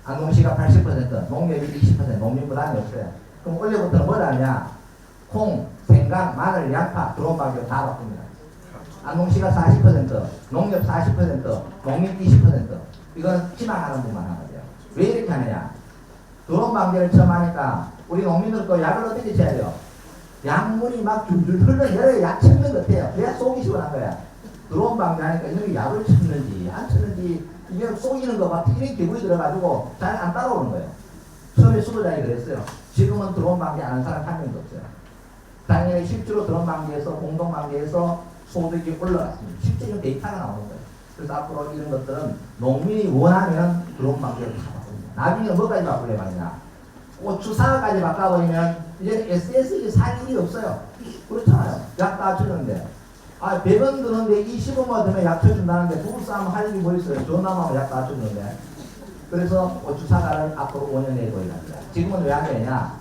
안동시가 80%, 농협이 20%, 농민 부담이 없어요. 그럼 올해부터는 뭘 하냐? 콩, 생강, 마늘, 양파 드론 방지로 다 바꿉니다. 안동시가 40%, 농협 40%, 농민 20%. 이건 희망하는 분만 하면 돼요. 왜 이렇게 하느냐? 드론 방지를 처음 하니까 우리 농민들도 약을 어떻게 쳐야 돼요? 약물이 막 줄줄 흘러내려야 약 쳤는 것 같아요. 그래야 속이 시원한 거야. 드론 방지하니까 이놈이 약을 쳤는지 안 쳤는지 이게 속이는 거 막 이런 기분이 들어가지고 잘 안 따라오는 거예요. 처음에 수도자이 그랬어요. 지금은 드론 방지 안 하는 사람 한 명도 없어요. 당연히 실제로 드론 방지에서 공동 방지에서 소득이 올라갔습니다. 실제적인 데이터가 나오는 거예요. 그래서 앞으로 이런 것들은 농민이 원하면 드론 방지를 다 바꿉니다. 나중에 뭐까지 바꾸려 말이냐. 고추 사과까지 바꿔버리면 이제 SSG 살 일이 없어요. 그렇잖아요. 약 다 주는데. 100원 드는데 20원만 드면 약 쳐준다는데 부부싸움 할 일이 뭐 있어요. 전화하면 약 다 주는데. 그래서 고추 사과를 앞으로 5년 내에 보이랍니다. 지금은 왜 안 되냐.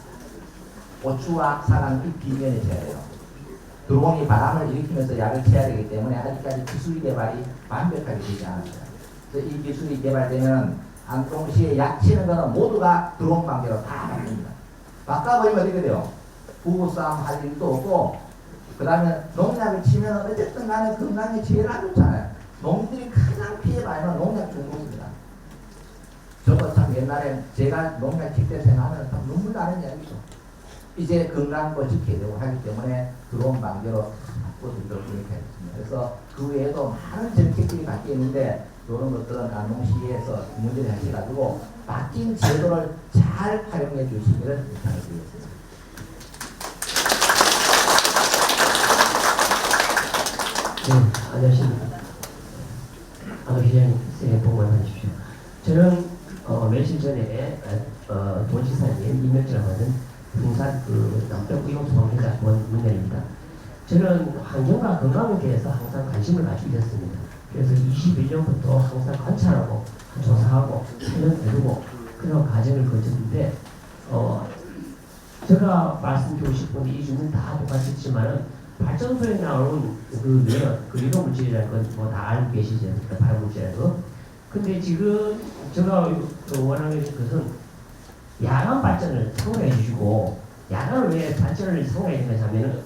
고추와 사과는 이 비면에 쳐야 돼요. 드론이 바람을 일으키면서 약을 쳐야 되기 때문에 아직까지 기술 개발이 완벽하게 되지 않았어요. 그래서 이 기술이 개발되면 안동시에 약 치는 거는 모두가 드론 방지로 다 바뀝니다. 바꿔버리면 어떻게 돼요? 부부싸움 할 일도 없고, 그 다음에 농약을 치면 어쨌든 간에 건강에 제일 안 좋잖아요. 농민들이 가장 피해받는 농약 중독입니다. 저도 참 옛날에 제가 농약 칠 때 생각하면 참 눈물 나는 이야기죠. 이제 건강도 지켜야 되고 하기 때문에 드론 방지로 바꿔드리도록 그렇게 했습니다. 그래서 그 외에도 많은 정책들이 바뀌어 있는데 이런 것들은 안동시에서 문제를 하셔가지고 바뀐 제도를 잘 활용해 주시기를 부탁드리겠습니다. 네, 안녕하십니까. 안동시장님 새해 복 많이 받으십시오. 저는 며칠 전에 도지사님 임명장을 받은 부산 남쪽 의용소방회장 문현입니다. 저는 환경과 건강에 대해서 항상 관심을 가지고 있었습니다. 그래서 21년부터 항상 관찰하고 조사하고 설명해주고 그런 과정을 거쳤는데 제가 말씀드리고 싶은 이 주문 다 똑같았지만은 발전소에 나오는 그 내연, 그 유독 물질이라는 건 뭐 다 알고 계시지 않습니까? 발물질이라는 거. 근데 지금 제가 원하는 것은 야간 발전을 상호해 주시고, 야간을 왜 발전을 상호해 주는가 하면은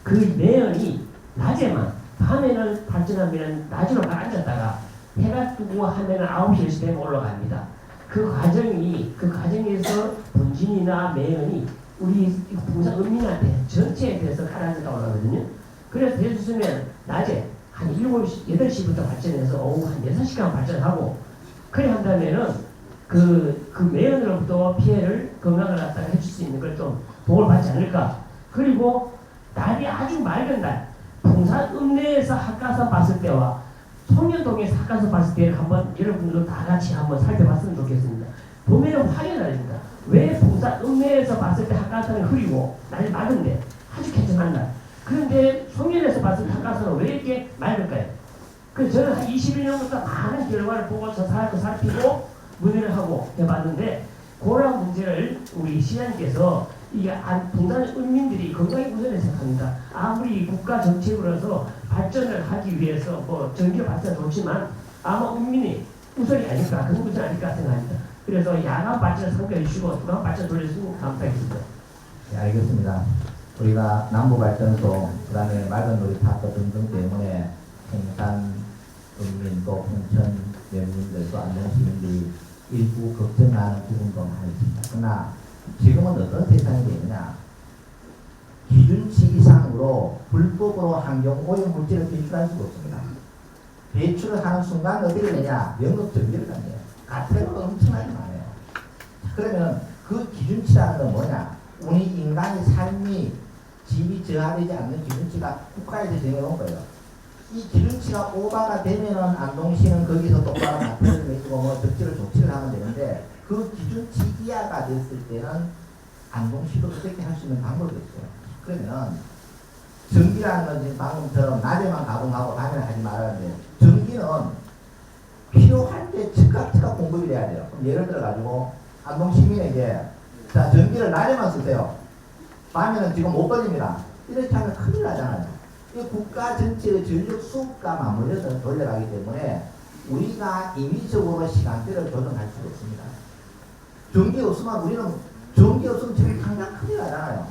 그 내연이 낮에만, 밤에는 발전하면 낮으로 앉았다가 해가 뜨고 하면은 9시, 10시 되면 올라갑니다. 그 과정에서 분진이나 매연이 우리 부산 은민한테 전체에 대해서 가라앉아 올라가거든요. 그래서 대수수면 낮에 한 7시, 8시부터 발전해서 오후 한 6시간 발전하고, 그래 한다면은 그 매연으로부터 피해를 건강을 갖다가 해줄 수 있는 걸 좀 도움을 받지 않을까. 그리고 날이 아주 맑은 날, 풍산 읍내에서 학가서 봤을 때와 송년동에서 학가서 봤을 때를 한번 여러분들도 다 같이 한번 살펴봤으면 좋겠습니다. 봄에는 화려한 날입니다. 왜 풍산 읍내에서 봤을 때 학가서는 흐리고 날이 맑은데 아주 괜찮은 날. 그런데 송년에서 봤을 때 학가서는 왜 이렇게 맑을까요? 그래서 저는 한 21년부터 많은 결과를 보고 조사하고 살피고 문의를 하고 해봤는데, 그런 문제를 우리 시장님께서 이게 동산 은민들이 건강이 우선을 생각합니다. 아무리 국가 정책으로서 발전을 하기 위해서 뭐 전기료 발전 좋지만 아마 은민이 우선이 아닐까, 그런 우선 아닐까 생각합니다. 그래서 야간 발전을 상대해 주시고 주간 발전 돌려주시면 감사하겠습니다. 네, 알겠습니다. 우리가 남부발전소, 그 다음에 맑은 놀이파크 등등 때문에 평산 은민 또 평천 면민들도 안동시민들이 일부 걱정하는 부분도 많이 있습니다. 그러나 지금은 어떤 세상이 되느냐. 기준치 이상으로 불법으로 환경오염 물질을 배출할 수가 없습니다. 배출을 하는 순간 어디를 내냐. 영업정지를 갑니다. 가태료가 엄청나게 많아요. 그러면 그 기준치라는 건 뭐냐. 우리 인간의 삶이 집이 저하되지 않는 기준치가 국가에서 정해놓은 거예요. 이 기준치가 오버가 되면은 안동시는 거기서 똑바로 가태료를 내주고 뭐 적절한 조치를 하면 되는데, 그 기준치 이하가 됐을 때는 안동시도 그렇게 할 수 있는 방법이 없어요. 그러면 전기라는 건 지금 방금처럼 낮에만 가동하고 밤에는 하지 말아야 돼요. 전기는 필요할 때 즉각 공급이 돼야 돼요. 그럼 예를 들어 가지고 안동 시민에게 자 전기를 낮에만 쓰세요. 밤에는 지금 못 걸립니다. 이렇게 하면 큰일 나잖아요. 이 국가 전체의 전력 수급과 맞물려서 돌려가기 때문에 우리가 임의적으로 시간대를 조정할 수가 없습니다. 전기 없으면 우리는 전기 없으면 지금 당장 큰일 나잖아요.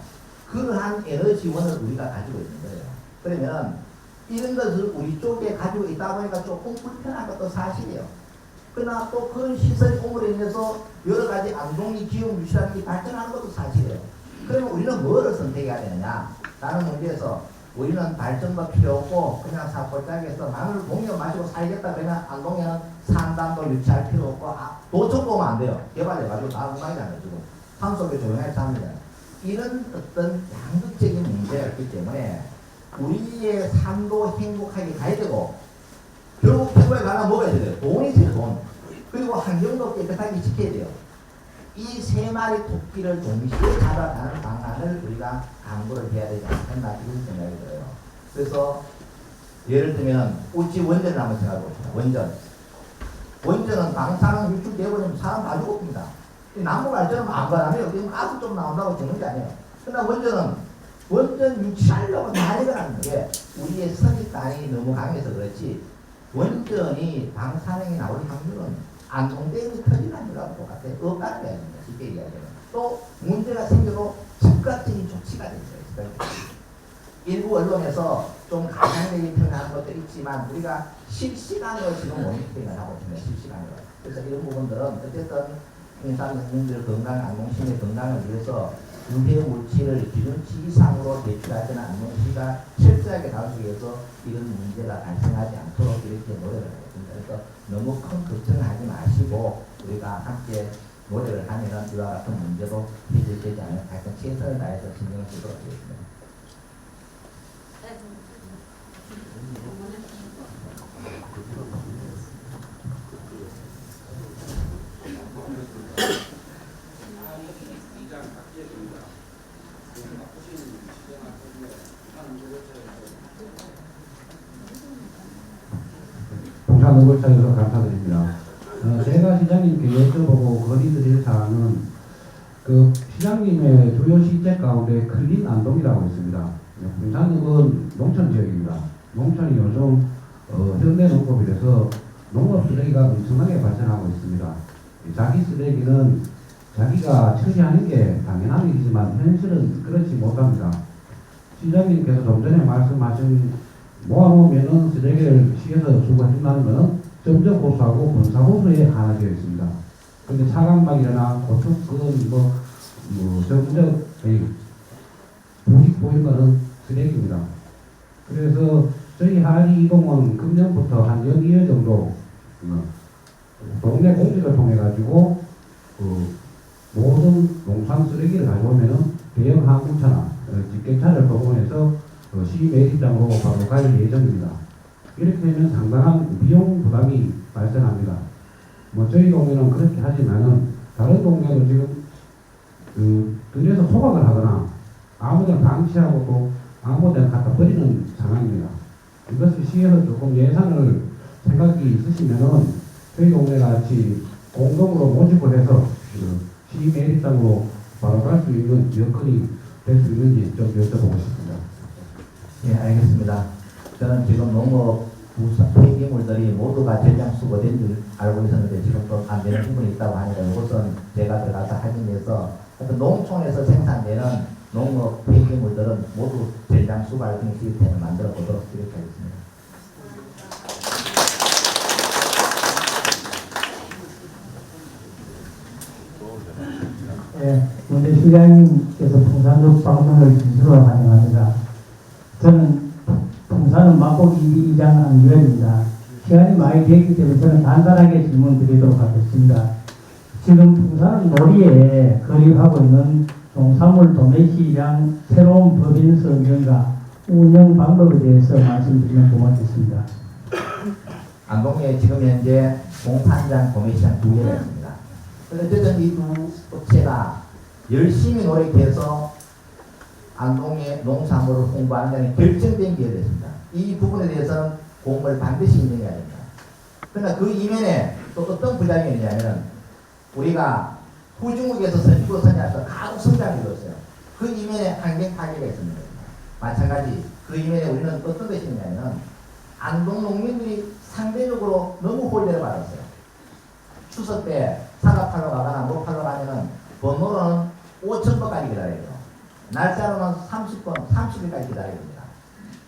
그러한 에너지원을 우리가 가지고 있는 거예요. 그러면 이런 것을 우리 쪽에 가지고 있다 보니까 조금 불편한 것도 사실이에요. 그러나 또 그런 시설이 옴으로 인해서 여러 가지 안동리 기업 유치단이 발전하는 것도 사실이에요. 그러면 우리는 뭐를 선택해야 되느냐? 라는 문제에서 우리는 발전도 필요 없고 그냥 사골짜기에서 마늘 공유 마시고 살겠다 그러면 안동에는 산담도 유치할 필요 없고 도청도 오면 안 돼요. 개발해가지고 다 엉망이잖아요. 지금 산속에 조용하게 삽니다. 이런 어떤 양극적인 문제가 있기 때문에 우리의 삶도 행복하게 가야 되고 결국 행복에 가나 먹어야 돼요. 돈이 있어요. 돈. 그리고 환경도 깨끗하게 지켜야 돼요. 이 세 마리 토끼를 동시에 잡아가는 방안을 우리가 강구를 해야 되지 않겠나 이런 생각이 들어요. 그래서 예를 들면 우치 원전을 한번 생각해 봅시다. 원전은 방사능 유출되고 있으면 사람 다 죽었습니다. 나무 발전은 안 바람에요. 지금 가스 좀 나온다고 되는 게 아니에요. 그러나 원전 유치하려고 난리가 나는 게 우리의 선입관이 너무 강해서 그렇지 원전이 방사능이 나올 확률은 안동댐이 터지는 거하고 똑같아요. 없다는 게 아닙니다. 쉽게 이야기하면. 또 문제가 생겨도 즉각적인 조치가 되죠. 일부 언론에서 좀 가장되게 표현하는 것도 있지만 우리가 실시간으로 지금 모니터링을 하고 있습니다. 실시간으로. 그래서 이런 부분들은 어쨌든 인삼민들 건강, 안동시민의 건강을 위해서 유해 물질을 기준치 이상으로 배출하지는 안동시가 철저하게 다루기 위해서 이런 문제가 발생하지 않도록 이렇게 노력을 하고 있습니다. 그래서 너무 큰 걱정하지 마시고 우리가 함께 노력을 하면 이와 같은 문제도 해결되지 않을 하여튼 최선을 다해서 신경을 쓰도록 하겠습니다. 농사노골차에서 감사드립니다. 제가 시장님께 여쭤보고 건의드릴 사항은 그 시장님의 주요 시책 가운데 클린 안동이라고 있습니다. 부산은 농촌 지역입니다. 농촌이 요즘 현대 농업이라서 농업 쓰레기가 엄청나게 발생하고 있습니다. 자기 쓰레기는 자기가 처리하는 게 당연한 일이지만 현실은 그렇지 못합니다. 시장님께서 좀 전에 말씀하신 모아놓으면은 쓰레기를 시에서 수거해준다는 것은 점적 호수하고 분사 호수에 하나 되어 있습니다. 근데 차광막이나 고축은 점적 부식 보이는 것은 쓰레기입니다. 그래서 저희 하리 이동은 금년부터 한 연 2회 정도 동네 공지를 통해 가지고 모든 농산 쓰레기를 가져오면은 대형 항공차나 집게차를 동원해서 시 매립장으로 바로 갈 예정입니다. 이렇게 되면 상당한 비용 부담이 발생합니다. 저희 동네는 그렇게 하지만은 다른 동네도 지금 들여서 소각을 하거나 아무데나 방치하고 또 아무데나 갖다 버리는 상황입니다. 이것을 시에서 조금 예산을 생각이 있으시면은 저희 동네 같이 공동으로 모집을 해서 시 매립장으로 바로 갈 수 있는 여건이 될 수 있는지 좀 여쭤보고 싶습니다. 예, 알겠습니다. 저는 지금 농업 폐기물들이 모두가 전량 수거된 줄 알고 있었는데 지금 또 안 되는 부분이 있다고 하니까 이것은 제가 들어가서 확인해서 하여튼 농촌에서 생산되는 농업 폐기물들은 모두 전량 수거하는 시스템을 만들어 보도록 이렇게 하겠습니다. 네, 오늘 시장님께서 풍산읍 방문을 진수로 환영합니다. 저는 풍산읍 마포기 2장 안규현입니다. 시간이 많이 되기 때문에 저는 간단하게 질문 드리도록 하겠습니다. 지금 풍산읍 놀이에 거립하고 있는 농산물 도매시장 새로운 법인 설명과 운영 방법에 대해서 말씀드리면 고맙겠습니다. 안동에 지금 현재 공판장 도매시장 2개가 있습니다. 어쨌든 이 두 업체가 열심히 노력해서 안동의 농산물을 홍보하는 데는 결정된 게 됐습니다. 이 부분에 대해서는 공을 반드시 인정해야 됩니다. 그러나 그 이면에 또 어떤 부작용이 있냐면 우리가 후중국에서 선주로 선야해서 가속 성장을 이뤘어요. 그 이면에 환경 파괴가 있습니다. 마찬가지 그 이면에 우리는 어떤 것이 있냐면 안동 농민들이 상대적으로 너무 홀대를 받았어요. 추석 때 사과 팔러 가거나 뭐 팔러 가면은 번호로는 5,000번까지 기다려요. 날짜로는 30일까지 기다려야 됩니다.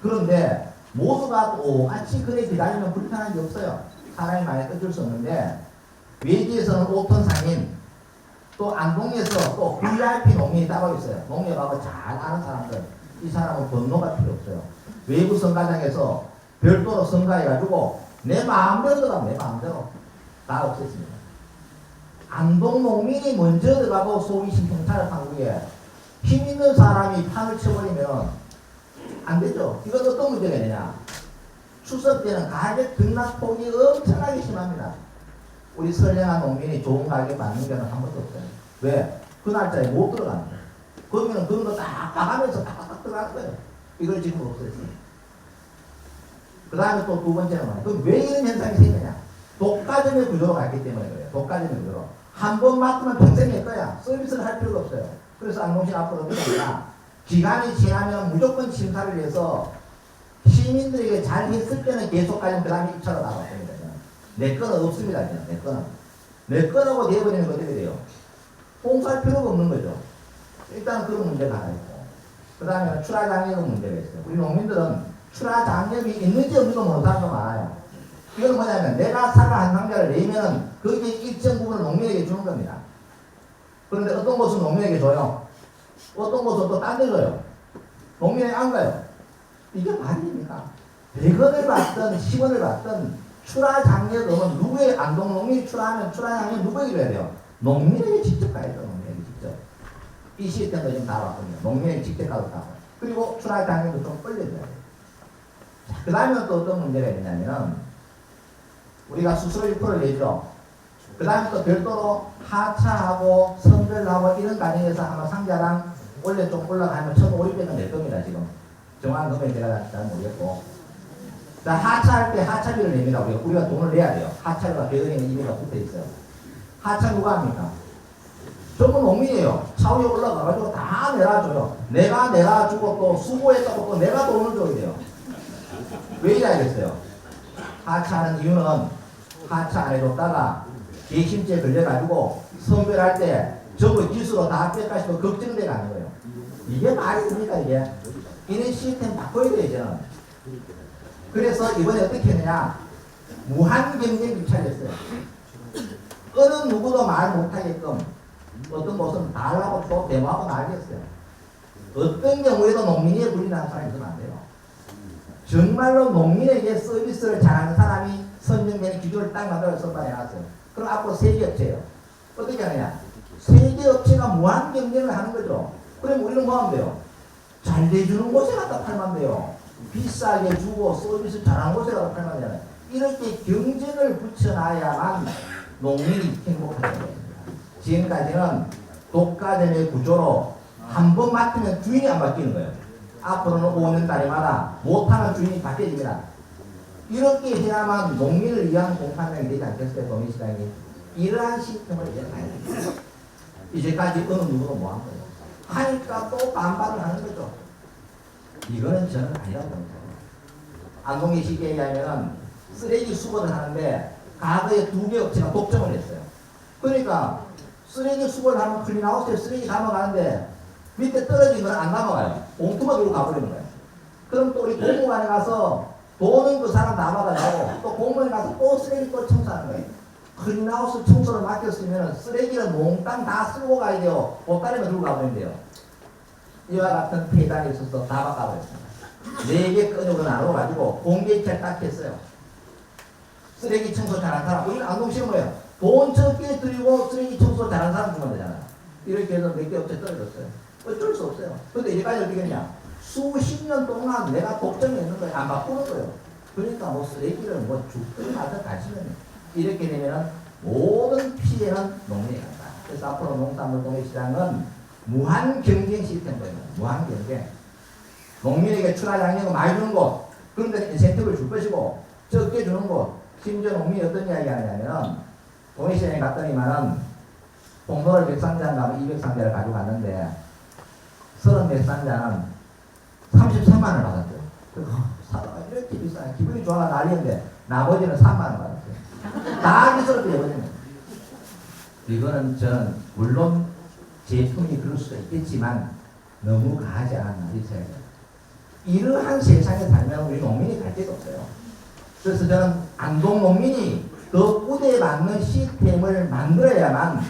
그런데 모두가 똑같이 그래 기다리면 불편한 게 없어요. 사람이 많이 어쩔 수 없는데 외지에서는 5톤 상인 또 안동에서 또 VIP 농민이 따로 있어요. 농민하고 잘 아는 사람들. 이 사람은 번호가 필요 없어요. 외부 선가장에서 별도로 선가해가지고 내 마음대로 들어가면 내 마음대로 다 없앴습니다. 안동 농민이 먼저 들어가고 소위 신평차를 판국에 힘 있는 사람이 판을 쳐버리면 안 되죠. 이건 어떤 문제가 되냐. 추석 때는 가격 등락폭이 엄청나게 심합니다. 우리 선량한 농민이 좋은 가격 받는 경우는 한 번도 없어요. 왜? 그 날짜에 못 들어갑니다. 그러면 그런 거 딱 봐가면서 딱딱 들어갈 거예요. 이걸 지금 없앴어요. 그 다음에 또 두 번째는 뭐냐. 그럼 왜 이런 현상이 생기냐. 독과점의 구조로 갔기 때문에 그래요. 독과점의 구조로. 한 번 맡으면 평생 낼 거야. 서비스를 할 필요가 없어요. 그래서 안동시 앞으로 어떻게 하냐. 기간이 지나면 무조건 심사를 해서 시민들에게 잘 했을 때는 계속 가면 그 다음에 입찰로 나갔습니다. 내 거는 없습니다. 내 거는. 내 거라고 되어버리는 거 어떻게 돼요? 봉사할 필요가 없는 거죠. 일단 그런 문제가 하나 있고. 그 다음에 출하장려금 문제가 있어요. 우리 농민들은 출하장려금이 있는지 없는지 모르는 사람도 많아요. 이건 뭐냐면 내가 사과 한 상자를 내면은 거기에 일정 부분을 농민에게 주는 겁니다. 그런데 어떤 곳은 농민에게 줘요. 어떤 곳은 또 딴 데 줘요. 농민에게 안 가요. 이게 말입니까? 100원을 받든 10원을 받든 출하장려금은 누구의 안동 농민이 출하하면 출하장려금 누구에게 줘야 돼요? 농민에게 직접 가야죠. 농민에게 직접. 이 시스템도 지금 다 왔거든요. 농민에게 직접 가도 가고. 그리고 출하장려금도 좀 올려줘야 돼요. 그 다음에 또 어떤 문제가 있냐면 우리가 수수료 1%를 내죠. 그 다음에 또 별도로 하차하고 선별하고 이런 과정에서 아마 상자랑 원래 좀 올라가면 1,500원 낼 겁니다. 지금 정확한 금액 제가 잘 모르겠고. 자, 하차할 때 하차비를 냅니다. 우리가 돈을 내야 돼요. 하차비가 100원이면 이미가 붙어 있어요. 하차 누가 합니까? 전부 농민이에요. 차 위에 올라가가지고 다 내놔줘요. 내가 내놔주고 또 수고했다고 또 내가 돈을 줘야 돼요. 왜 이래야겠어요? 하차하는 이유는 하차 안 해줬다가 개심죄 걸려가지고 선별할 때 전부 기수로 다 뺏가시고 걱정돼 가는 거예요. 이게 말이 됩니까 이게? 이런 시스템 바꿔야 돼요 저는. 그래서 이번에 어떻게 했느냐. 무한 경쟁 유찰했어요. 어느 누구도 말 못하게끔 어떤 곳은 달라고 또 대모하고 난리였어요. 어떤 경우에도 농민이 불리는 사람이 있으면 안 돼요. 정말로 농민에게 서비스를 잘하는 사람이 선정되는 기준을 딱 만들어서 선발해놨어요. 그럼 앞으로 세계업체예요. 어떻게 하느냐. 세계업체가 무한 경쟁을 하는 거죠. 그럼 우리는 뭐 하면 돼요? 잘 내주는 곳에 갖다 팔면 돼요. 비싸게 주고 서비스 잘하는 곳에 갖다 팔면 돼요. 이렇게 경쟁을 붙여놔야만 농민이 행복하게 됩니다. 지금까지는 독과점의 구조로 한 번 맡으면 주인이 안 바뀌는 거예요. 앞으로는 5년 달마다 못하는 주인이 바뀌어집니다. 이렇게 해야만 농민을 위한 공판장이 되지 않겠어요? 농민시장이. 이러한 시스템을 이제 가야 됩니다. 이제까지 어느 누구도 뭐한 거예요. 하니까 또 반발을 하는 거죠. 이거는 저는 아니라고 봅니다. 안동의 시기에 의하면 쓰레기 수거를 하는데 과거에 2개 업체가 독점을 했어요. 그러니까 쓰레기 수거를 하면 클린하우스에 쓰레기 담아가는데 밑에 떨어진 건 안 남아가요. 봉투만 들고 가버리는 거예요. 그럼 또 우리 공무관에 가서 돈은 그 사람 남아가지고 또 공무원에 가서 또 쓰레기 또 청소하는 거예요. 클린하우스 청소를 맡겼으면 쓰레기를 몽땅 다 쓸고 가야 돼요. 보따리만 들고 가버리면 돼요. 이와 같은 폐단이 있어서 다 바꿔버렸습니다. 4개 끈으로 나눠가지고 공개입찰 딱 했어요. 쓰레기 청소 잘하는 사람. 우리는 안동시는 뭐예요? 돈 적게 들이고 쓰레기 청소 잘하는 사람 주면 되잖아요. 이렇게 해서 몇 개 업체 떨어졌어요. 어쩔 수 없어요. 근데 이제까지 어떻게 했냐? 수십 년 동안 내가 독점이 있는 거예요. 안 바꾸는 거예요. 그러니까 뭐 쓰레기를 뭐 죽든 말든 가시면 이렇게 되면은 모든 피해는 농민이 간다. 그래서 앞으로 농산물 동해시장은 무한 경쟁 시스템입니다. 무한 경쟁. 농민에게 출하장려금 많이 주는 곳, 그런 데 인센티브를 줄 것이고, 적게 주는 곳, 심지어 농민이 어떤 이야기 하냐면, 동해시장에 갔더니만은, 공로를 100상자 가면 200상자를 가지고 갔는데, 34상자는 33만원을 받았어요. 사다가 이렇게 비싸요. 기분이 좋아가 난리인데, 나머지는 3만원 받았어요. 다 기술을 해버리는 거예요. 이거는 저는, 물론, 제품이 그럴 수도 있겠지만, 너무 가하지 않았나, 이 생각입니다. 이러한 세상에 살면 우리 농민이 갈 데가 없어요. 그래서 저는 안동 농민이 그 우대에 맞는 시스템을 만들어야만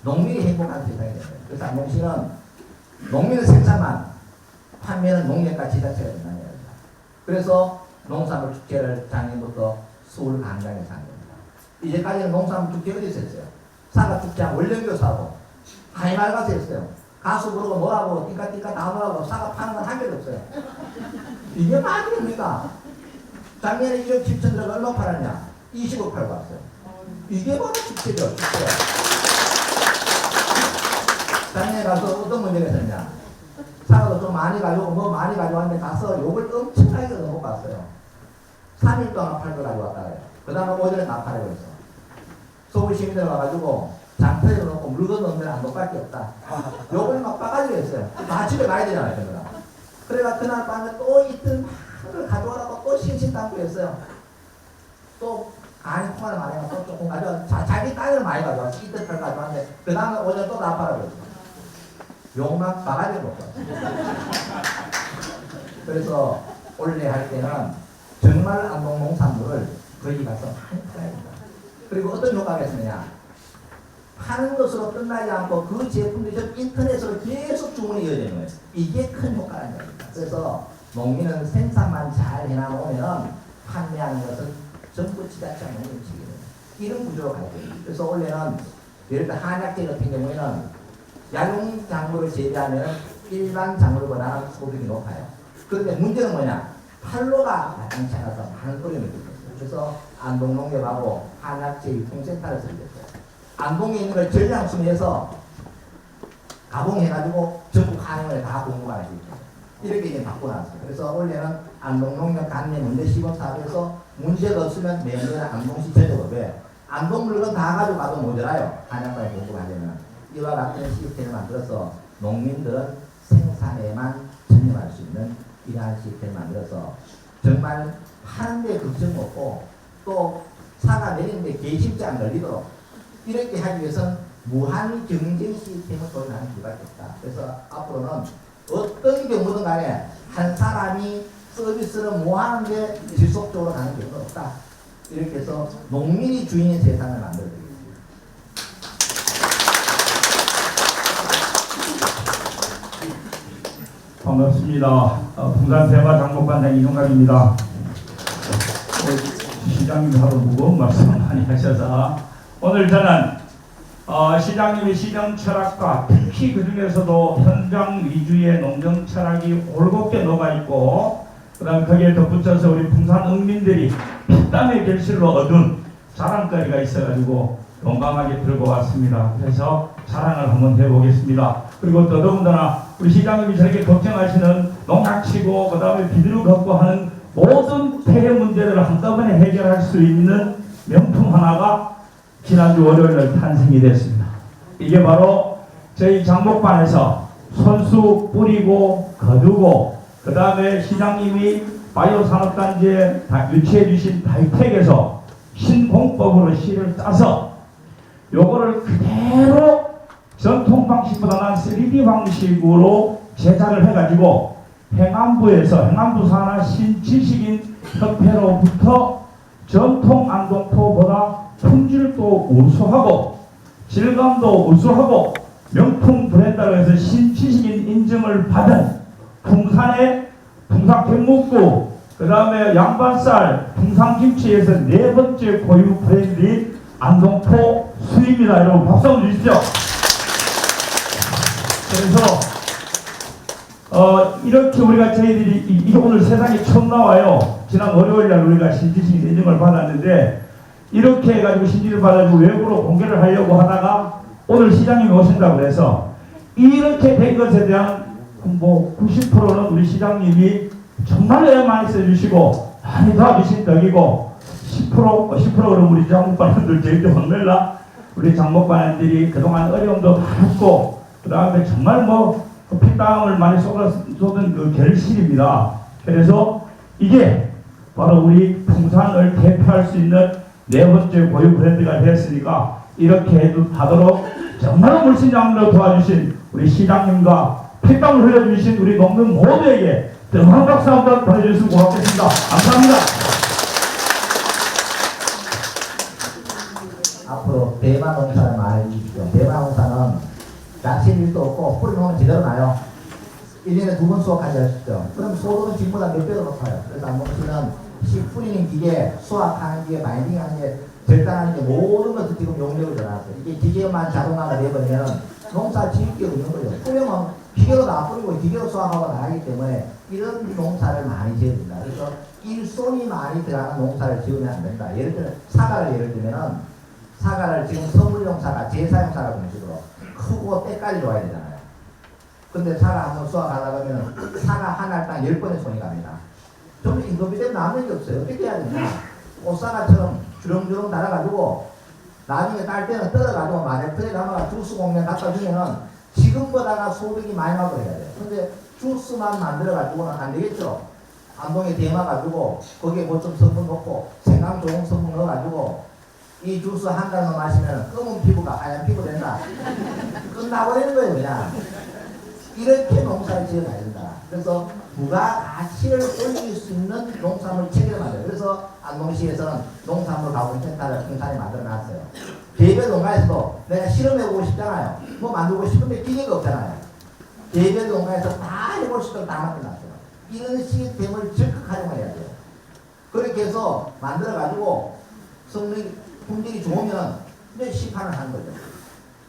농민이 행복한 세상이 됩니다. 그래서 안동시는 농민은 생산만, 판매는 농협과 지자체가 된다는 겁니다. 그래서 농산물 축제를 작년부터 서울 강당에서 한 겁니다. 이제까지는 농산물 축제 어디서 했어요? 사과 축제하고 원령교사하고 하이말 가서 했어요. 가수 부르고 노라고 띵까띵까 다 노라고 사과 파는 건 한 개도 없어요. 이게 말이 됩니까? 작년에 1억 7천 들어가 얼마 팔았냐? 20억 팔고 왔어요. 이게 바로 축제죠, 축제. 작년에 가서 어떤 문제가 있었냐? 사과도 좀 많이 가지고 뭐 많이 가져왔는데 가서 욕을 엄청나게 얻어먹고 갔어요. 3일 동안 팔고 가져왔다 그래요. 그 다음에 오전에 다 팔아고 했어. 서울 시민들 와가지고 장터에 놓고 물건 넣으면 안 녹밖에 없다. 욕을 막 빠가지고 했어요. 다 집에 가야 되잖아요, 그러다. 그래가 그날 밤에 또 이틀 막을 가져와라고 또 신신당부했어요. 또 간이 통화를 많이 해서 또 조금 가져와. 자기 딸을 많이 가져왔어. 이틀 팔 가져왔는데 그 다음에 오전에 또 다 팔아고 했어. 욕만 바가지 먹고 그래서 원래 할 때는 정말 안동 농산물을 거기 가서 많이 팔아야 된다. 그리고 어떤 효과가 있느냐? 파는 것으로 끝나지 않고 그 제품들이 좀 인터넷으로 계속 주문이 이어지는 거예요. 이게 큰 효과라는 겁니다. 그래서 농민은 생산만 잘 해놔놓으면 판매하는 것은 전부 지자체가 농민직이에요. 이런 구조로 가야 됩니다. 그래서 원래는 예를 들어 한약재 같은 경우에는 야용 작물을 재배하면 일반 작물보다는 소득이 높아요. 그런데 문제는 뭐냐? 판로가 마땅치 않아서 많은 어려움이 있었어요. 그래서 안동농협하고 한약재 유통센터를 설립했어요. 안동에 있는 걸 전량순위해서 가공해가지고 전국 한양을 다 공급할 수 있게 이렇게 이제 바꿔놨어요. 그래서 원래는 안동농협 간내 문제 시범 사업에서 문제가 없으면 매년 안동시 전역으로 왜? 안동 물건 다 가지고 가도 모자라요. 한양까지 공급하려면. 이와 같은 시스템을 만들어서 농민들은 생산에만 전념할 수 있는 이러한 시스템을 만들어서 정말 하는데 걱정 없고 또 사과 내리는데 개심지 안 걸리도록 이렇게 하기 위해서는 무한 경쟁 시스템을 도입하는 수밖에 없다. 그래서 앞으로는 어떤 경우든 간에 한 사람이 서비스를 무한하게 지속적으로 가는 경우는 없다. 이렇게 해서 농민이 주인인 세상을 만들어드립니다. 반갑습니다. 풍산세마 장목반장 이종갑입니다. 시장님이 하도 무거운 말씀 많이 하셔서 오늘 저는 시장님의 시정 철학과 특히 그 중에서도 현장 위주의 농경 철학이 올곧게 녹아있고 그 다음에 거기에 덧붙여서 우리 풍산 농민들이 피땀의 결실로 얻은 자랑거리가 있어가지고 용감하게 들고 왔습니다. 그래서 자랑을 한번 해보겠습니다. 그리고 더더군다나 우리 시장님이 저렇게 걱정하시는 농약치고 그 다음에 비료 걷고 하는 모든 폐해 문제들을 한꺼번에 해결할 수 있는 명품 하나가 지난주 월요일날 탄생이 됐습니다. 이게 바로 저희 장목반에서 손수 뿌리고 거두고 그 다음에 시장님이 바이오산업단지에 유치해 주신 다이텍에서 신공법으로 씨를 짜서 요거를 그대로 전통 방식보다는 3D 방식으로 제작을 해가지고 행안부에서 행안부 산하 신지식인 협회로부터 전통 안동포보다 품질도 우수하고 질감도 우수하고 명품 브랜드라고 해서 신지식인 인증을 받은 풍산의 풍산경묵구 그 다음에 양반살 풍산김치에서 4번째 고유 브랜드인 안동포 수입니다. 여러분 박수 한번 주시죠. 그래서 이렇게 우리가 저희들이 이게 오늘 세상에 처음 나와요. 지난 월요일날 우리가 신지식 인증을 받았는데 이렇게 해가지고 신지를 받아가지고 외부로 공개를 하려고 하다가 오늘 시장님이 오신다고 해서 이렇게 된 것에 대한 뭐 90%는 우리 시장님이 정말 애를 많이 써주시고 많이 도와주신 덕이고 10% 그럼 우리 장목반원들 저희들 혼낼라 우리 장목반원들이 그동안 어려움도 많았고 그 다음에 정말 뭐 피땀을 많이 쏟은 그 결실입니다. 그래서 이게 바로 우리 풍산을 대표할 수 있는 4번째 고유 브랜드가 됐으니까 이렇게 하도록 정말 물신장로 도와주신 우리 시장님과 피땀을 흘려주신 우리 농민 모두에게 뜨거운 박수 한번 보내주시면 고맙겠습니다. 감사합니다. 앞으로 대만 농사를 많이 해주십시오. 대만 농사는 자신 일도 없고 뿌리놓으면 제대로 나요. 1년에 2번 수확하지 하십시오. 그럼 소득은 지금보다 몇 배로 높아요. 그래서 안농씨는 씨 뿌리는 기계, 수확하는 기계, 바인딩하는 게, 절단하는 게 모든 것을 지금 용역을 전하세요. 이게 기계만 자동화가 되버리면 농사 지을 게 없는 거죠. 뿌리면 기계로 다 뿌리고 기계로 수확하고 나가기 때문에 이런 농사를 많이 지어야 된다. 그래서 일손이 많이 들어가는 농사를 지으면 안 된다. 예를 들면 사과를 예를 들면은 사과를 지금 선물용 사과, 제사용 사과 공식으로 크고 때깔이 좋아야 되잖아요. 근데 사과 한번 수확하다 보면 사과 한 알당 10번의 손이 갑니다. 좀 임금이 되면 남는 게 없어요. 어떻게 해야 되냐. 꽃사과처럼 주렁주렁 달아가지고 나중에 딸 때는 떨어가지고 만약 틀에 담아가 주스 공장 갖다 주면은 지금보다가 소득이 많이 나고 해야 돼요. 근데 주스만 만들어가지고는 안 되겠죠. 안동에 데마가지고 거기에 뭐 좀 성분 넣고 생강 좋은 성분 넣어가지고 이 주스 한 잔만 마시면 검은 피부가 하얀 피부 된다. 끝나버리는 거예요 그냥. 이렇게 농사를 지어가야 된다. 그래서 부가가치를 올릴 수 있는 농산물 체계를 만들어요. 그래서 안동시에서는 농산물 가공센터를 생산에 만들어놨어요. 개별 농가에서도 내가 실험해보고 싶잖아요. 뭐 만들고 싶은데 기계가 없잖아요. 개별 농가에서 다 해볼 수 있도록 다 만들어놨어요. 이런 시스템을 적극 활용해야 돼요. 그렇게 해서 만들어가지고 성능이 품질이 좋으면 이제 시판을 하는 거죠.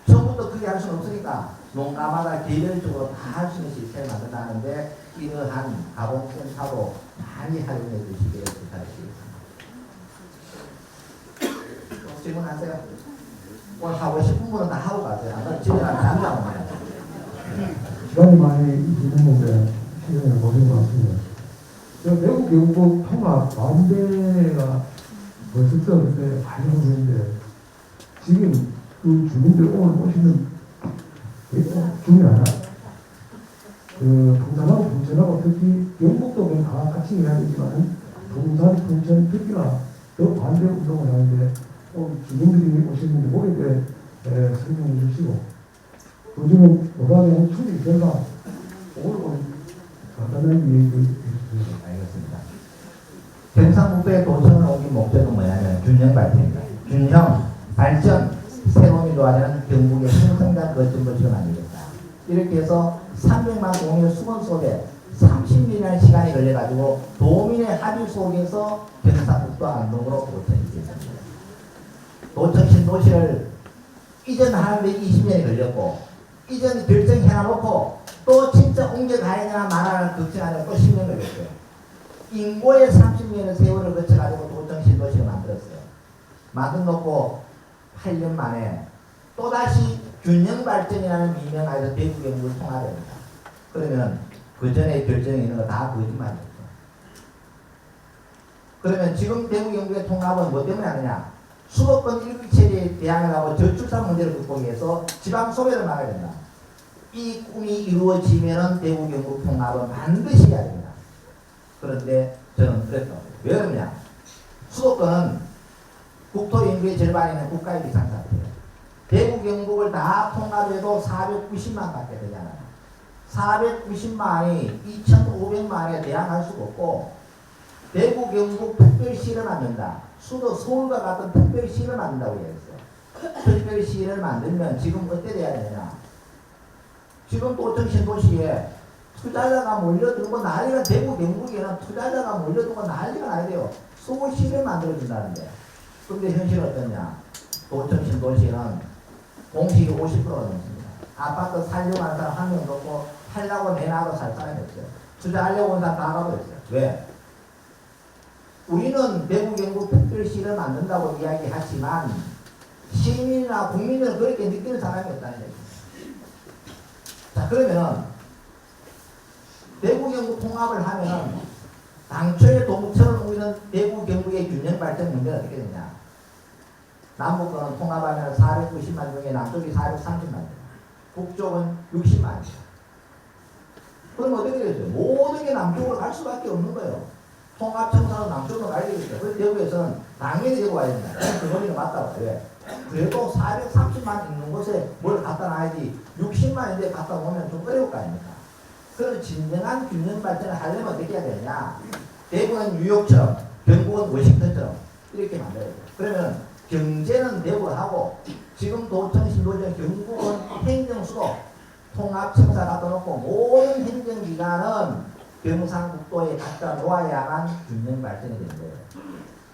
처음부터 그게 할 수는 없으니까 농가마다 개별적으로 다 할 수 있는 시스템을 만든다는데 이러한 가공센터도 많이 활용해 주시기를 부탁드리겠습니다. 질문하세요. 오늘 하고 싶은 분은 다 하고 가세요. 아까 집에 가면 잠자고 가요. 시간이 많이 있는데 시간을 보신 것 같습니다. 저 외국 영국 통합 반대가 벌써 그때 많이 오고 있는데 지금 그 주민들 오늘 오시는 중요하다. 그 풍산하고 풍천하고 특히 영국도 다 같이 이야기지만 풍산, 풍천 특히나 더 반대 운동을 하는데 주민들이 오시는데 거기에 대해 설명해 주시고 요즘은 노담의 추진 결과 오늘 간단하게 얘기해 주시면 알겠습니다. 경상북도의 도청을 옮긴 목적은 뭐냐면 균형 발전입니다. 균형, 발전, 새로움이 좋아지는 경북의 신성장 거점을 지어 만들겠다. 이렇게 해서 300만 공인의 수건 속에 30년이라는 시간이 걸려가지고 도민의 합의 속에서 경상북도 안동으로 도청이 됐습니다. 도청 신도시를 이전하는데 20년이 걸렸고 이전 결정해놓고 또 진짜 옮겨가야냐 말하는 걱정하는 또 10년 걸렸어요. 인고의 30년의 세월을 거쳐가지고 도청 신도시를 만들었어요. 만들어놓고 8년 만에 또다시 균형 발전이라는 미명하에서 대구 경북을 통합합니다. 그러면 그 전에 결정이 있는 거 다 거짓말이었죠. 그러면 지금 대구 경북의 통합은 뭐 때문에 하느냐? 수도권 일극체제에 대항을 하고 저출산 문제를 극복하기 위해서 지방 소외를 막아야 된다. 이 꿈이 이루어지면은 대구 경북 통합은 반드시 해야 됩니다. 그런데 저는 그랬다. 왜 그러냐? 수도권은 국토 인구의 절반이면 국가의 비상사태예요. 대구 경북을 다 통합해도 490만 밖에 되지 않아요. 490만이 2,500만에 대항할 수가 없고 대구 경북 특별시를 만든다. 수도 서울과 같은 특별시를 만든다고 얘기했어요. 특별시를 만들면 지금 어때 돼야 되느냐? 지금 도청 신도시에 투자자가 몰려들고 난리가 대구 경북에는 투자자가 몰려들고 난리가 나야 돼요. 서울시를 만들어준다는데. 근데 현실은 어떠냐? 도청 신도시는 공실이 50%가 넘습니다. 아파트 살려고 하는 사람 한 명도 없고 팔라고 내놔도 살 사람이 없어요. 투자하려고 온 사람 다 가버렸어요. 왜? 우리는 대구 경북 특별시를 만든다고 이야기하지만 시민이나 국민들은 그렇게 느끼는 사람이 없다는 얘기입니다. 자, 그러면 대구 경북 통합을 하면 당초에 동천을 옮기는 대구 경북의 균형 발전 문제가 어떻게 되냐? 남북권은 통합하면 490만 중에 남쪽이 430만, 북쪽은 60만이에요. 그럼 어떻게 되겠어요? 모든 게 남쪽으로 갈 수밖에 없는 거예요. 통합청사로 남쪽으로 가야 되겠어요. 그래서 대구에서는 당연히 대구 가야 된다. 그 거리는 맞다고. 왜? 그래도 430만 있는 곳에 뭘 갖다 놔야지 60만인데 갖다 놓으면 좀 어려울 거 아닙니까? 그런 진정한 균형 발전을 하려면 어떻게 해야 되느냐? 대구는 뉴욕처럼, 경북은 워싱턴처럼 이렇게 만들어야 돼요. 그러면 경제는 대구를 하고 지금 도청, 신도청, 경북은 행정수도 통합청사 갖다 놓고 모든 행정기관은 경상북도에 갖다 놓아야만 균형 발전이 되는 거예요.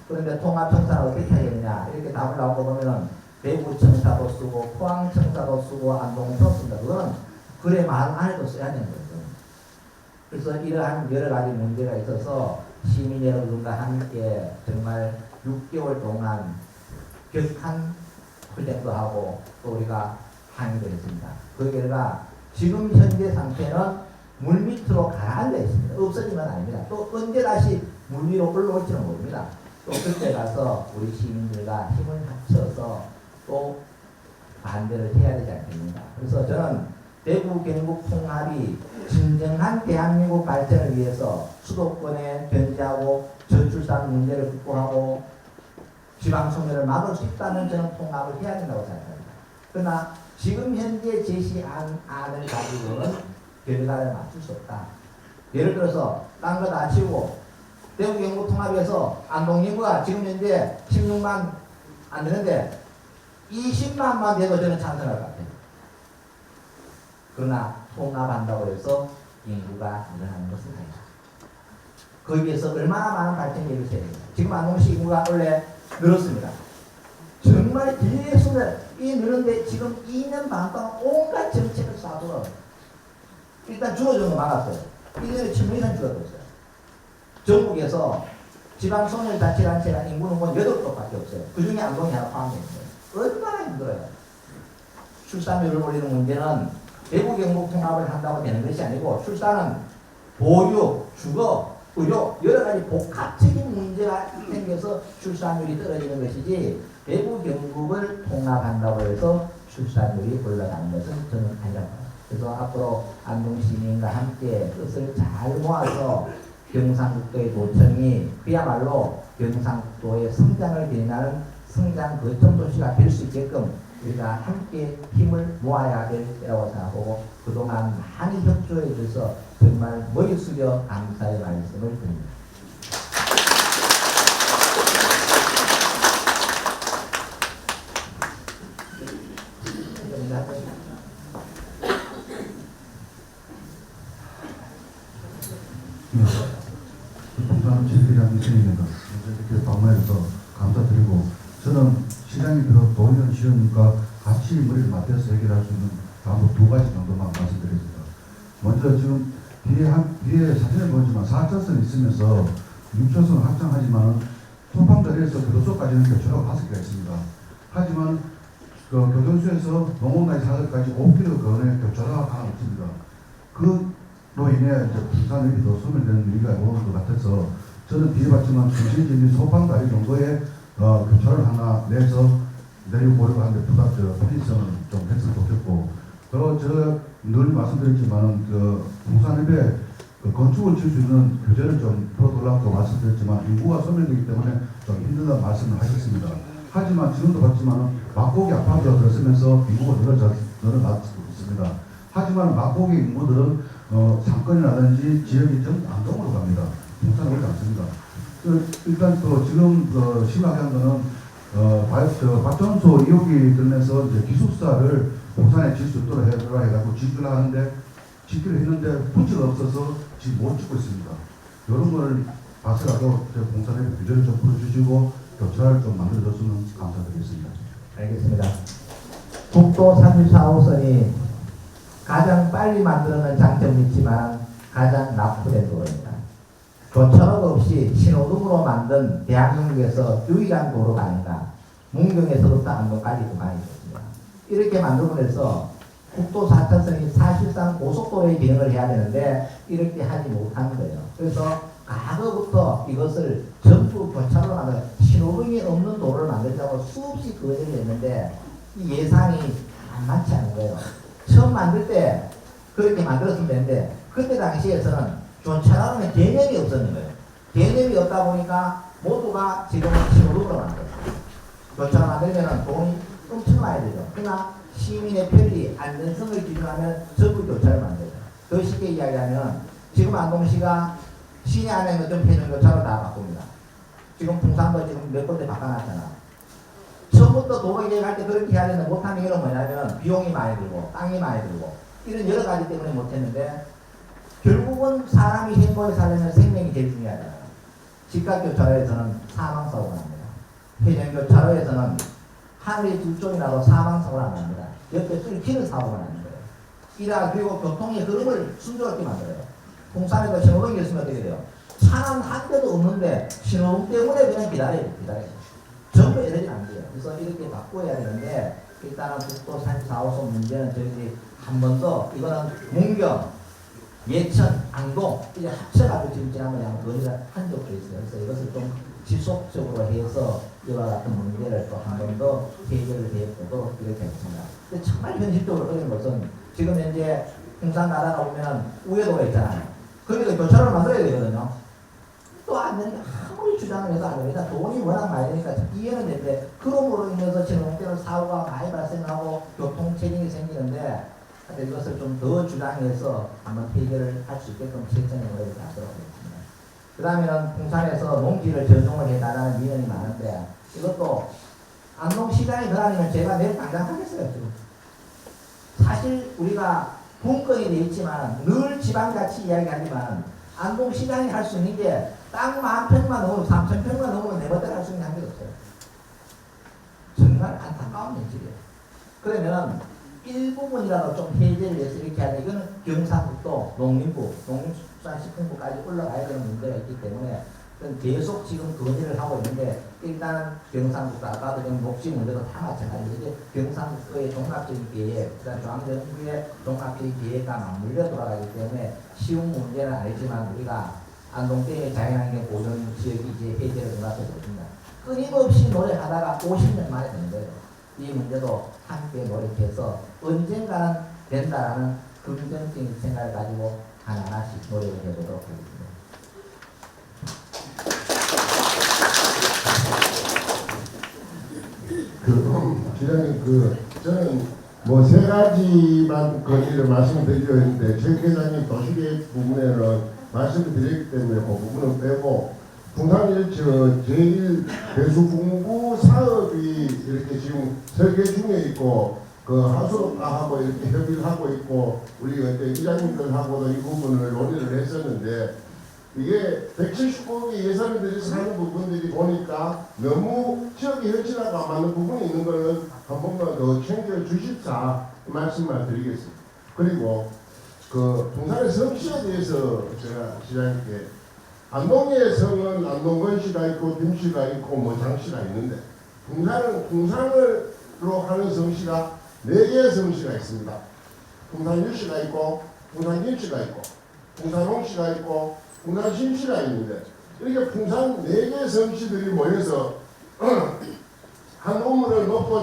그런데 통합청사는 어떻게 하겠느냐? 이렇게 답을 나온 거 보면은 대구청사도 쓰고 포항청사도 쓰고 안동청사도 씁니다. 그거는 그래 말 안에도 써야 되는 거예요. 그래서 이러한 여러 가지 문제가 있어서 시민 여러분과 함께 정말 6개월 동안 격한 훈련도 하고 또 우리가 항의도 했습니다. 그 결과 지금 현재 상태는 물밑으로 가라앉아 있습니다. 없어지면 아닙니다. 또 언제 다시 물 위로 올라올지는 모릅니다. 또 그때 가서 우리 시민들과 힘을 합쳐서 또 반대를 해야 되지 않겠는가. 그래서 저는 대구 경북 통합이 진정한 대한민국 발전을 위해서 수도권에 견제하고 저출산 문제를 극복하고 지방소멸을 막을 수 있다는 저는 통합을 해야 된다고 생각합니다. 그러나 지금 현재 제시한 안을 가지고는 결과를 맞출 수 없다. 예를 들어서 딴 거 다 치우고 대구 경북 통합에서 안동 인구가 지금 현재 16만 안 되는데 20만만 돼도 저는 찬성할 것 같아요. 그러나 통합한다고 해서 인구가 늘어나는 것은 아니다. 거기에서 얼마나 많은 발전이 일어서야 됩니다. 지금 안동시 인구가 원래 늘었습니다. 정말 계속 이 늘었는데 지금 2년 반 동안 온갖 정책을 쏴도 일단 줄어드는 거 막았어요. 1년에 1000명 이상 줄어들었어요. 전국에서 지방소멸자치단체가 인구는 8곳밖에 없어요. 그 중에 안동이 하나 포함되어 있어요. 얼마나 힘들어요. 출산율을 올리는 문제는 대구 경북 통합을 한다고 되는 것이 아니고 출산은 보육, 주거, 의료 여러 가지 복합적인 문제가 생겨서 출산율이 떨어지는 것이지 대구 경북을 통합한다고 해서 출산율이 올라가는 것은 저는 아니라고 합니다. 그래서 앞으로 안동 시민과 함께 뜻을 잘 모아서 경상북도의 도청이 그야말로 경상북도의 성장을 기인하는 성장 거점 도시가 될 수 있게끔 우리가 함께 힘을 모아야 될 때라고 생각하고 그동안 많이 협조해 주셔서 정말 머리 숙여 감사의 말씀을 드립니다. 부산 최기량 선생님입니다. 이렇게 방문해서 감사드리고 저는 시장이 들어 도의원 시원니까 같이 머리를 맞대서 해결할 수 있는 다음 2가지 정도만 말씀드리겠습니다. 먼저 지금 뒤에 사진을 보지만 4차선 있으면서 6차선 확장하지만 소방자리에서 교도소까지는 교차로가 5개가 있습니다. 하지만 그 교도소에서 농업나이 사거리까지 5km 거리에 교차로가 하나 없습니다. 그로 인해 이제 부산이 더 소멸되는 위기가 오는 것 같아서 저는 뒤에 봤지만 중심지인 소방다리 정도의 교차를 하나 내서 내려보려고 하는데 편의성을 좀 했으면 좋겠고 그리고 제가 늘 말씀드렸지만 부산읍에 건축을 칠 수 있는 규제를 좀 풀어달라고 말씀드렸지만 인구가 소멸되기 때문에 좀 힘들다는 말씀을 하셨습니다. 하지만 지금도 봤지만 막고기 아파트가 들어서면서 인구가 늘어나고 있습니다. 하지만 막고기 인구들은 상권이라든지 지역이 전부 안동으로 갑니다. 부산에 오지 않습니다. 일단 또 지금 심하게 한 거는 발전소 2호기 들면서 이제 기숙사를 부산에 질 수 있도록 해가지고 짓기를 하는데 짓기를 했는데 부지가 없어서 지금 못 짓고 있습니다. 이런 거를 봐서라도 공사에 규제를 좀 풀어주시고 교차를 좀 만들어줬으면 감사드리겠습니다. 알겠습니다. 국도 34호선이 가장 빨리 만들어낸 장점이 있지만 가장 낙후된 도로입니다. 교차로가 없이 신호등으로 만든 대한민국에서 유일한 도로가 아닌가. 문경에서부터 안동까지 그만이 있습니다. 이렇게 만들고 해서 국도 4차선이 사실상 고속도로의 기능을 해야 되는데 이렇게 하지 못하는 거예요. 그래서 과거부터 이것을 전부 교차로로 만든 신호등이 없는 도로를 만들자고 수없이 거절을 했는데 이 예상이 안 맞지 않은 거예요. 처음 만들 때 그렇게 만들었으면 되는데 그때 당시에서는 교차로는 개념이 없었는 거예요. 개념이 없다 보니까 모두가 지금은 신호등으로 만들어요. 교차로 만들면 돈이 엄청 많이 들죠. 그러나 시민의 편리, 안전성을 기준하면 전부 교차를 만들어요. 더 쉽게 이야기하면 지금 안동시가 시내 안에 있는 좀 해전교차로 다 바꿉니다. 지금 풍산도 지금 몇 군데 바꿔놨잖아. 처음부터 도로 계획할 때 그렇게 해야 되는데 못한 이유는 뭐냐면 비용이 많이 들고 땅이 많이 들고 이런 여러 가지 때문에 못했는데 결국은 사람이 행복하게 살려면 생명이 제일 중요하잖아요. 직각교차로에서는 사망사고가 납니다. 해전교차로에서는 하늘이 두 쪽이 나도 사망사고가 안 납니다. 옆에 뚫기는 사고가 나는 거예요. 이라 그리고 교통의 흐름을 순조롭게 만들어요. 풍산에도 신호등이 있으면 어떻게 돼요? 차는 한 대도 없는데 신호등 때문에 그냥 기다려요. 전부 에너지 안 돼요. 그래서 이렇게 바꿔야 되는데 일단은 국도 34호선 문제는 저희들이 한 번 더 이거는 문경, 예천, 안동 이제 합쳐가지고 지금 지난번에 한번 논의를 한 적도 있어요. 그래서 이것을 좀 지속적으로 해서 이와 같은 문제를 또 한 번 더 해결을 해보도록 이렇게 했습니다. 근데 정말 현실적으로 어려운 것은 지금 현재 풍산 가다가 보면 우회도가 있잖아요. 거기도 교차로를 만들어야 되거든요. 또 안 되는 게 아무리 주장을 해도 안 됩니다. 돈이 워낙 많이 되니까 이해는 되는데 그럼으로 인해서 신호등대로 사고가 많이 발생하고 교통 체증이 생기는데 이것을 좀 더 주장해서 한번 해결을 할 수 있게끔 실천의 노력을 하도록 하겠습니다. 그 다음에는 풍산에서 농지를 전용을 해달라는 민원이 많은데 이것도 안동시장이 더 아니면 제가 내일 당장 하겠어요. 지금. 사실 우리가 분권이 돼 있지만 늘 지방자치 이야기하지만 안동시장이 할 수 있는 게 땅 10,000평만 넘으면 3,000평만 넘으면 내 멋대로 할 수 있는 게 없어요. 정말 안타까운 현실이에요. 그러면 일부분이라도 좀 해제를 해서 이렇게 하는 이거는 경상북도 농림부, 농림수산식품부까지 올라가야 되는 문제가 있기 때문에 계속 지금 건의를 하고 있는데 일단 경상북도 아까도 지금 녹지 문제도 다 마찬가지고 이제 경상북도의 종합적인 계획, 그다음 중앙정부의 종합적인 계획과 맞물려 돌아가기 때문에 쉬운 문제는 아니지만 우리가 안동대의 자연환경 보존 지역이 이제 해제를 돌아서 있습니다. 끊임없이 노력하다가 50년 만에 되는 거예요. 이 문제도 함께 노력해서 언젠가는 된다라는 긍정적인 생각을 가지고 하나하나씩 노력을 해보도록 하겠습니다. 기자님, 저는 뭐 세 가지만 건의를 말씀드리려 했는데 최 회장님 도시계획 부분에는 말씀을 드렸기 때문에 그 부분은 빼고 풍산 제1 배수공구 사업이 이렇게 지금 설계 중에 있고 그 하수도하고 이렇게 협의를 하고 있고 우리 그때 이장님들하고도 이 부분을 논의를 했었는데 이게 170억의 예산을 들여서 하는 부분들이 보니까 너무 지역의 현실하고 안 맞는 부분이 있는 거는 한 번만 더 챙겨 주십사 말씀만 드리겠습니다. 그리고 그 풍산의 성씨에 대해서 제가 시장님께 안동의 성은 안동건씨가 있고 김씨가 있고 뭐 장씨가 있는데 풍산은 풍산으로 하는 성씨가 4개의 성씨가 있습니다. 풍산유씨가 있고 풍산김씨가 있고 풍산홍씨가 있고 풍산심씨가 있는데 이렇게 풍산 4개의 성씨들이 모여서 한 우물을 먹고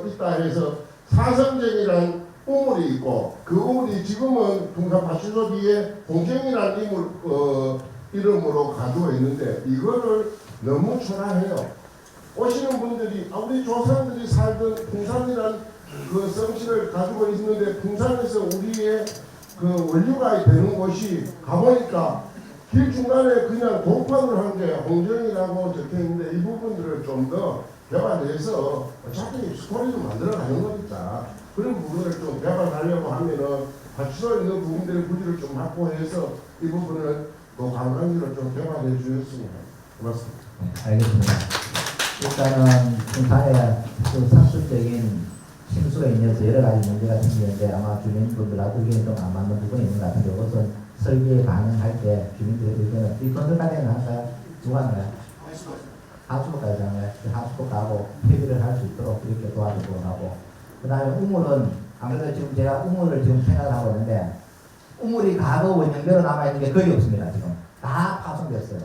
있다 해서 사성쟁이라는 우물이 있고 그 우물이 지금은 풍산파출소 뒤에 홍정이라는 이름으로 가지고 있는데 이거를 너무 초라해요. 오시는 분들이 우리 조상들이 살던 풍산이라는 그 성씨를 가지고 있는데 풍산에서 우리의 그 원류가 되는 곳이 가보니까 길 중간에 그냥 동판을 한 게 홍정이라고 적혀 있는데 이 부분들을 좀 더 개발해서 어차피 스토리를 만들어 가는 거니까 그런 부분을 좀 개발하려고 하면은 파출소에 있는 부분들의 부지를 좀 확보해서 이 부분을 또 관광지로 좀 개발해 주셨으면 고맙습니다. 네, 알겠습니다. 일단은 풍산의 그 상습적인 침수로 인해서 여러 가지 문제가 생기는데 아마 주민분들하고 의견이 좀 안 맞는 부분이 있는 것 같은데 그것은 설계에 반영할 때 주민들의 의견을 이 건설까지는 할까요? 누가 하나요? 하수도까지 하나요? 하수도 가고 협의를 할 수 있도록 이렇게 도와주도록 하고 그 다음에 우물은 아무래도 지금 제가 우물을 지금 생각을 하고 있는데 우물이 과거 원형대로 남아있는 게 거의 없습니다. 지금 다 파손됐어요.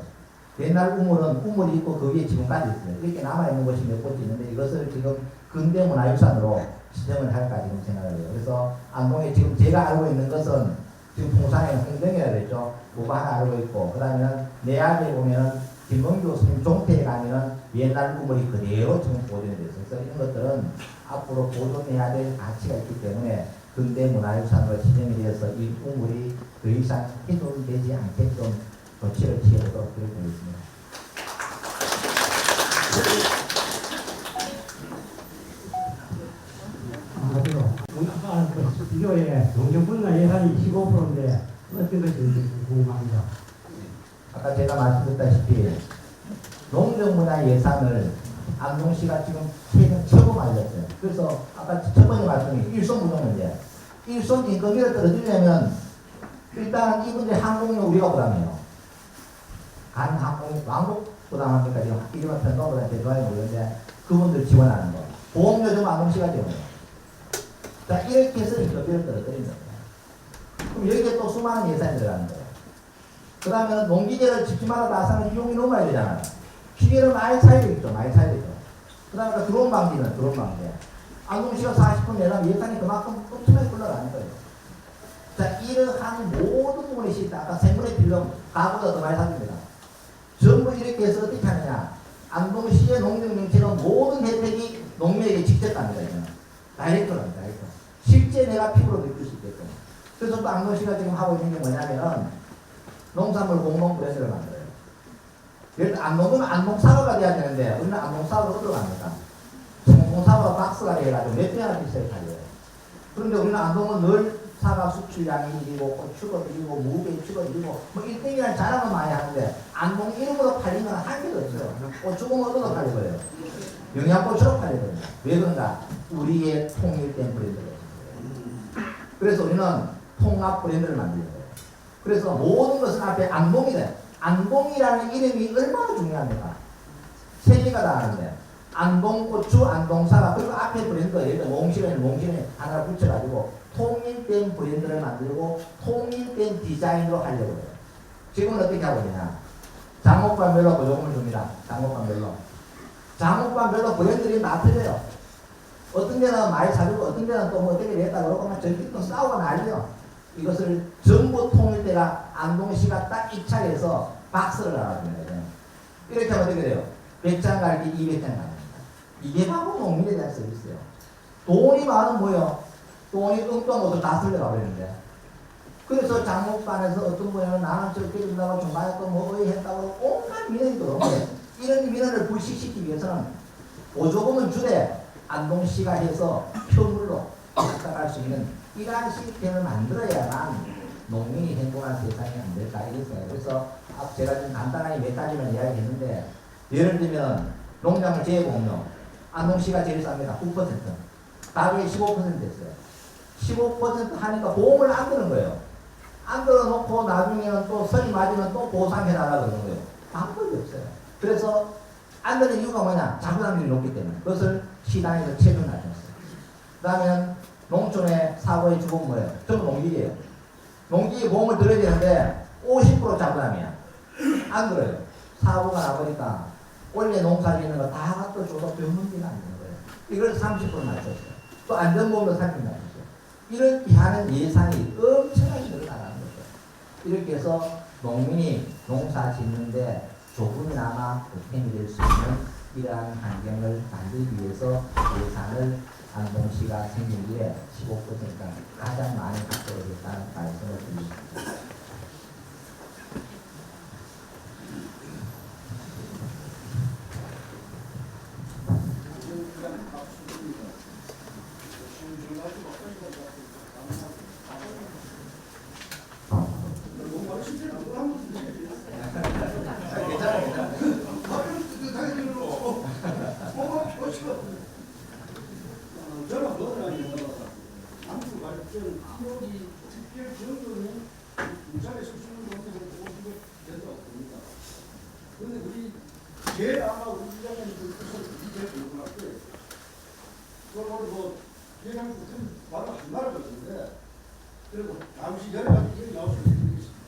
옛날 우물은 우물이 있고 그 위에 지금까지 있어요. 이렇게 남아있는 곳이 몇 곳이 있는데 이것을 지금 근대문화유산으로 지정을 할까 지금 생각을 해요. 그래서 안동에 지금 제가 알고 있는 것은 지금 풍산에는 홍정이라고 했죠. 그거 하나 알고 있고 그 다음에는 내야에 보면은 김봉규 스님 종태에 가면은 옛날 우물이 그대로 지금 보존이 됐어요. 그래서 이런 것들은 앞으로 보존해야 될 가치가 있기 때문에 근대 문화유산으로 지정이 되어서 이 우물이 더 이상 훼손되지 않게끔 조치를 취해보도록 그렇게 되어 있습니다. 아까 그 비교에 농경분야 예산이 15%인데 어떤 것이 궁금합니다. 아까 제가 말씀드렸다시피 농경문화 예산을 안동시가 지금 최고 말렸어요. 그래서 아까 첫 번째 말씀이 일손부족 문제. 일손 인건비를 떨어뜨리려면 일단 이분들의 항공료 우리가 부담해요. 간 항공 왕복 부담합니까? 지금 이름은 편도보다 대조하게 모르는데 그분들 지원하는 거. 보험료 좀 안동시가 지원해요. 자, 이렇게 해서 인건비를 떨어뜨리는 거예요. 그럼 여기에 또 수많은 예산이 들어가는 거예요. 그 다음에 농기계를 집집마다 다 사는 비용이 너무 많이 되잖아요. 기계를 많이 사야 되겠죠. 많이 사야 되죠. 그 다음에 드론 방지는 드론 방지. 안동시가 40분 내면 예산이 그만큼 엄청나게 흘러가는 거예요. 자, 이러한 모든 부분이 있다. 아까 생물의 필름 가구보다 더 많이 사줍니다. 전부 이렇게 해서 어떻게 하느냐. 안동시의 농경정책은 모든 혜택이 농민에게 직접 갑니다. 다이렉트랍니다. 다이렉트. 실제 내가 피부로 느낄 수 있게끔. 그래서 또 안동시가 지금 하고 있는 게 뭐냐면은 농산물 공동 브랜드를 만들어요. 예를 들어 안동은 안동사과가 돼야 되는데 우리는 안동사과가 어디로 갑니까? 공사과 박스가 돼가지고 몇 배나 비싸게 팔려요. 그런데 우리는 안동은 늘 사과 수출량이 1위고 고추가 1위고 무게추가 1위고 뭐 1등이라는 자랑은 많이 하는데 안동 이름으로 팔리는 건 한 개도 없어요. 고추가 어디로 팔려버려요? 영양고추로 팔려버려요. 왜 그런가? 우리의 통일된 브랜드를. 그래서 우리는 통합 브랜드를 만들어요. 그래서 모든 것은 앞에 안동이 돼. 안동이라는 이름이 얼마나 중요합니까? 세 개가 다 하는데 안동고추, 안동사과 그리고 앞에 브랜드 예를 들어 몽실에 하나 붙여가지고 통일된 브랜드를 만들고 통일된 디자인으로 하려고 해요. 지금은 어떻게 하고 있냐? 장목반별로 보조금을 줍니다. 장목반별로 브랜드들이 다 틀려요. 어떤 데는 많이 사주고 어떤 데는 또 뭐 어떻게 됐다 그러고 막 저기 또 싸우고 난리요. 이것을 전부 통일대가 안동시가 딱 입찰해서 박스를 나눠줍니다. 이렇게 하면 어떻게 돼요? 100장 갈기 200장 갑니다. 이게 바로 농민에 대한 서비스예요. 돈이 많으면 뭐예요? 돈이 엉뚱한 것도 다 쓸려가 버리는데. 그래서 장목반에서 어떤 분야는 나는 저렇게 준다고 중간에 또 뭐 의했다고 온갖 민원이 들어오는데 이런 민원을 불식시키기 위해서는 보조금은 주되 안동시가 해서 표물로 나갈 수 있는 이러한 시스템을 만들어야만 농민이 행복한 세상이 안 될까 이랬어요. 그래서 제가 좀 간단하게 몇 가지만 이야기했는데 예를 들면 농장물 재보험료 안동시가 제일 쌉니다. 9%. 가격이 15% 됐어요. 15% 하니까 보험을 안 드는 거예요. 안 들어놓고 나중에는 또 선이 맞으면 또 보상해달라고 그러는 거예요. 방법이 없어요. 그래서 안 드는 이유가 뭐냐? 자부담률이 높기 때문에. 그것을 시장에서 최저를 낮췄어요. 그 다음에 농촌의 사고의 주범은 뭐예요? 전부 농기계예요. 농기계 보험을 들어야 되는데 50% 자부담이야. 안 들어요. 사고가 나보니까 원래 농사 짓는 거 다 갖다 줘도 병문비가 안 되는 거예요. 이걸 30% 낮췄어요. 또 안전보험도 30% 낮췄어요. 이렇게 하는 예산이 엄청나게 늘어나가는 거죠. 이렇게 해서 농민이 농사 짓는데 조금이나마 보탬이 될 수 있는 이러한 환경을 만들기 위해서 예산을 안동시가 생긴 뒤에 15%가 가장 많이 확보가 됐다는 말씀을 드립니다.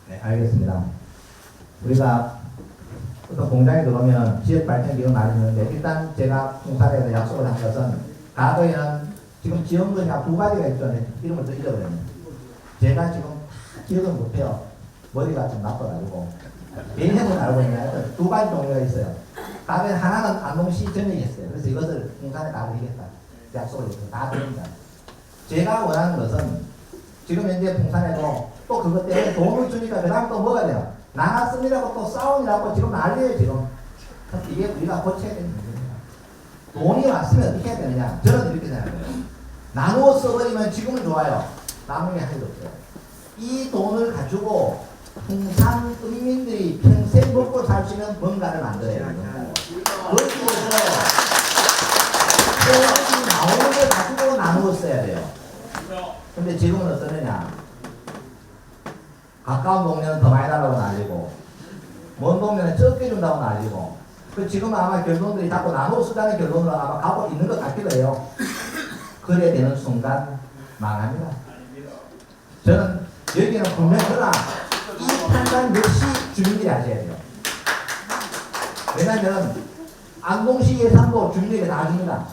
네, 알겠습니다. 우리가 어떤 공장에 들어오면 지역 발전 비용 많이 드는데 일단 제가 공사에서 약속을 한 것은 과거에는 지금 지원금이 두 가지가 있죠. 이름을 또 잊어버렸네요. 제가 지금 기억을 못해요. 머리가 좀 나빠가지고 개념은 알고 있는데 두 가지 종류가 있어요. 과거에 하나는 안동시 전역이었어요. 그래서 이것을 공사에 다 드리겠다. 약속을 했어요. 다 됩니다. 제가 원하는 것은 지금 현재 풍산에도 또 그것 때문에 돈을 주니까 그 다음 또 뭐가 돼요? 나눴습니다고 또 싸움이라고 지금 난리예요 지금. 이게 우리가 고쳐야 되는 문제입니다. 돈이 왔으면 어떻게 해야 되느냐? 저는 이렇게 생각해요. 나누어 써버리면 지금은 좋아요. 남은 게 하나도 없어요. 이 돈을 가지고 풍산 국민들이 평생 먹고 살 수 있는 뭔가를 만들어야 돼요. 그렇기 위해서 돈이 나오는 걸 가지고 나누어 써야 돼요. 근데 지금은 어떠느냐? 가까운 동네는 더 많이 달라고 난리고 먼 동네는 적게 준다고 난리고 그 지금 아마 결론들이 자꾸 나누어 쓰자는 결론으로 아마 가고 있는 것 같기도 해요. 그래 되는 순간 망합니다. 저는 여기는 분명히 그러나 이 판단 역시 주민들이 하셔야 돼요. 왜냐하면 안동시 예산도 주민들이 다 줍니다.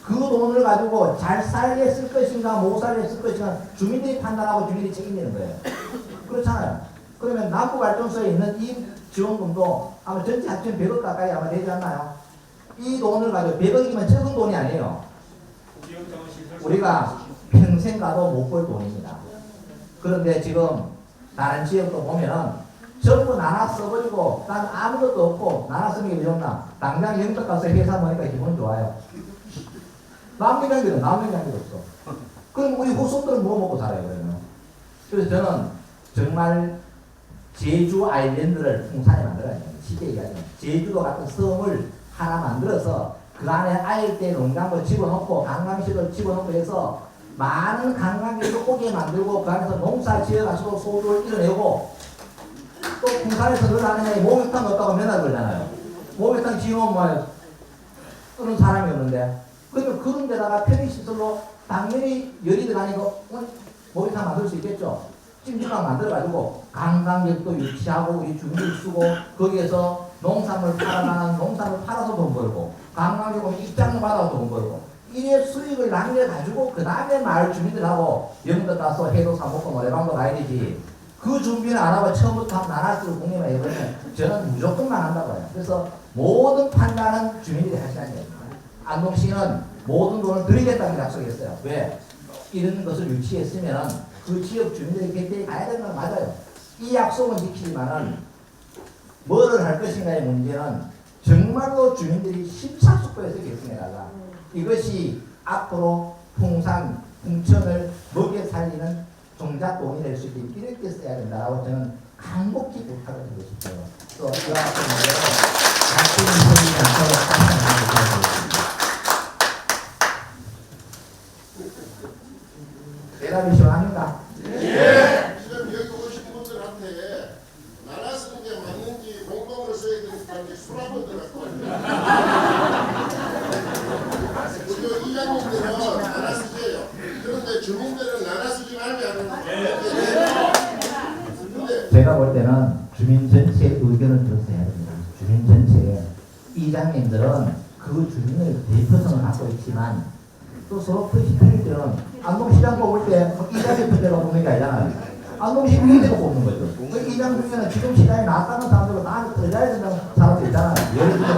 그 돈을 가지고 잘 살게 쓸 것인가 못 살게 쓸 것인가 주민들이 판단하고 주민들이 책임지는 거예요. 그렇잖아요. 그러면 남부발전소에 있는 이 지원금도 아마 전체 합치면 100억 가까이 아마 되지 않나요? 이 돈을 가지고 100억이면 적은 돈이 아니에요. 우리가 평생 가도 못 벌 돈입니다. 그런데 지금 다른 지역도 보면은 전부 나눠 써버리고 난 아무것도 없고 나눠 쓰는 게 좋나? 당장 영덕 가서 회사 보니까 기분 좋아요. 남는 장기도 없어. 그럼 우리 후손들은 뭐 먹고 살아요 그러면? 그래서 저는 정말 제주 아일랜드를 풍산에 만들어야 돼요. 쉽게 얘기하면 제주도 같은 섬을 하나 만들어서 그 안에 아일대 농장을 집어넣고 관광시설 집어넣고 해서 많은 관광객을 오게 만들고 그 안에서 농사 지어가지고 소득을 이뤄내고 또 풍산에서 늘 하는 목욕탕 없다고 맨날 그러잖아요. 목욕탕 지으면 뭐 쓰는 사람이 없는데 그러면 그런 데다가 편의시설로 당연히 열이 들어가니까 목욕탕 만들 수 있겠죠. 찜질방 만들어가지고 관광객도 유치하고 우리 주민들 쓰고 거기에서 농산물 팔아서 돈 벌고 관광객은 입장료 받아서 돈 벌고 이래 수익을 남겨가지고 그 다음에 마을 주민들하고 영덕 가서 해도 사먹고 노래방도 가야 되지. 그 준비는 안 하고 처음부터 나눠쓰고 공개만 해버리면 저는 무조건 망한다고 해요. 그래서 모든 판단은 주민들이 하시라는 겁니다. 안동시는 모든 돈을 드리겠다는 약속했어요. 왜? 이런 것을 유치했으면 그 지역 주민들이 객대에 가야 되는 건 맞아요. 이 약속은 지키지만은 뭐를 할 것인가의 문제는 정말로 주민들이 심사숙고해서 결정해달라. 이것이 앞으로 풍산, 풍천을 먹여 살리는 종잣돈이 될 수 있게 이렇게 써야 된다고 저는 간곡히 부탁을 드리고 싶어요. 또 이와 같은 문제로 같은 소리지 않도록 부탁드리겠습니다. 대답이 시원합니까? 네. 지금 여기 오신 분들한테 나라 쓰는 게 맞는지 공공으로 써야 되니까 술 한번 들어갔거든요. 우리 이장님들은 나라 쓰세요. 그런데 주민들은 나라 쓰지 말면 제가 볼 때는 주민 전체의 의견을 들었어야 됩니다. 주민 전체 이장님들은 그 주민의 대표성을 갖고 있지만 또 서로 표시편일들은 안동시장 뽑을 때 이장의 표제가 뽑는 게 아니잖아요. 안동시 민대가 뽑는 거죠. 그 이장 중에는 지금 시장에 나왔다는 사람들과 나한테 들어야 된다는 사람도 있잖아요. 예를 들면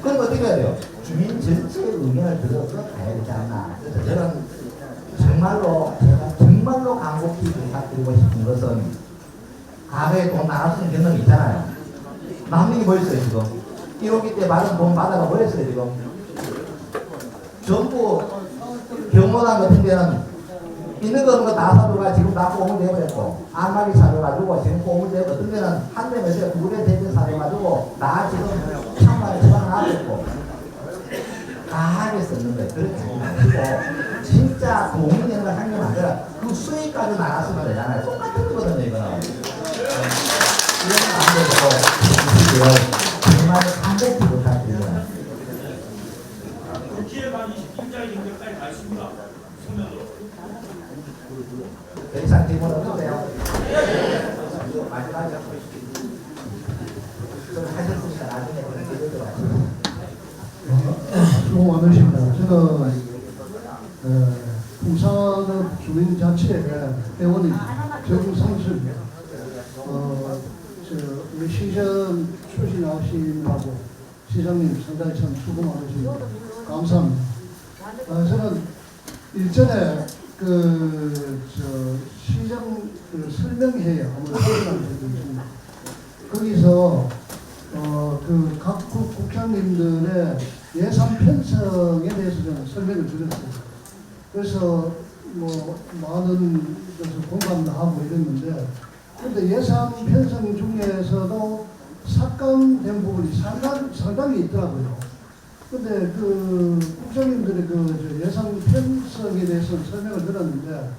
그럼 어떻게 해야 돼요? 주민 전체의 의견을 들어서 가야 되지 않나. 그래서 저는 제가 정말로 간곡히 부탁드리고 싶은 것은 과거에 돈 나눠 쓰는 경험이 있잖아요. 남는 게 뭐 있어요 지금? 1호기 때 받은 돈 받아가 뭐 했어요 지금? 전부 경로당 같은 데는 있는 거 없는 거 다 사줘가 지금 다 꽁을 내버렸고 안마기 사줘가지고 지금 꽁을 내고 어떤 데는 한 대, 몇 대, 두 대, 세 대 사줘가지고 다 지금 참관에 처방하고 다 하게 쓰는 거예요. 그렇게 하고 진짜 도움이 되는 걸 하는 게 아니라 그 수익까지 나갔으면 되잖아요. 똑같은 거거든요 이거는. 이런 안 되고 정말 간곡히 부탁드립니다. 국회의원 20분짜리 정도까지 갔습니다. 서면으로. 더 이상 질문 없으세요? 마지막에 좀 하셨으니까 나중에 그렇게 들어가시죠. 수고 많으십니다. 저는 풍산의 주민 자체의 회원입니다. 정상수입니다. 우리 시장 출신하시느라고 시장님 상당히 참 수고 많으십니다. 감사합니다. 저는 일전에 시정 설명회에 한번 출연했거든요. 거기서 각국 국장님들의 예산 편성에 대해서 저는 설명을 드렸어요. 그래서 많은 것을 공감도 하고 이랬는데, 그런데 예산 편성 중에서도 삭감된 부분이 상당히 있더라고요. 근데 국장님들의 예산 편성에 대해서 설명을 들었는데,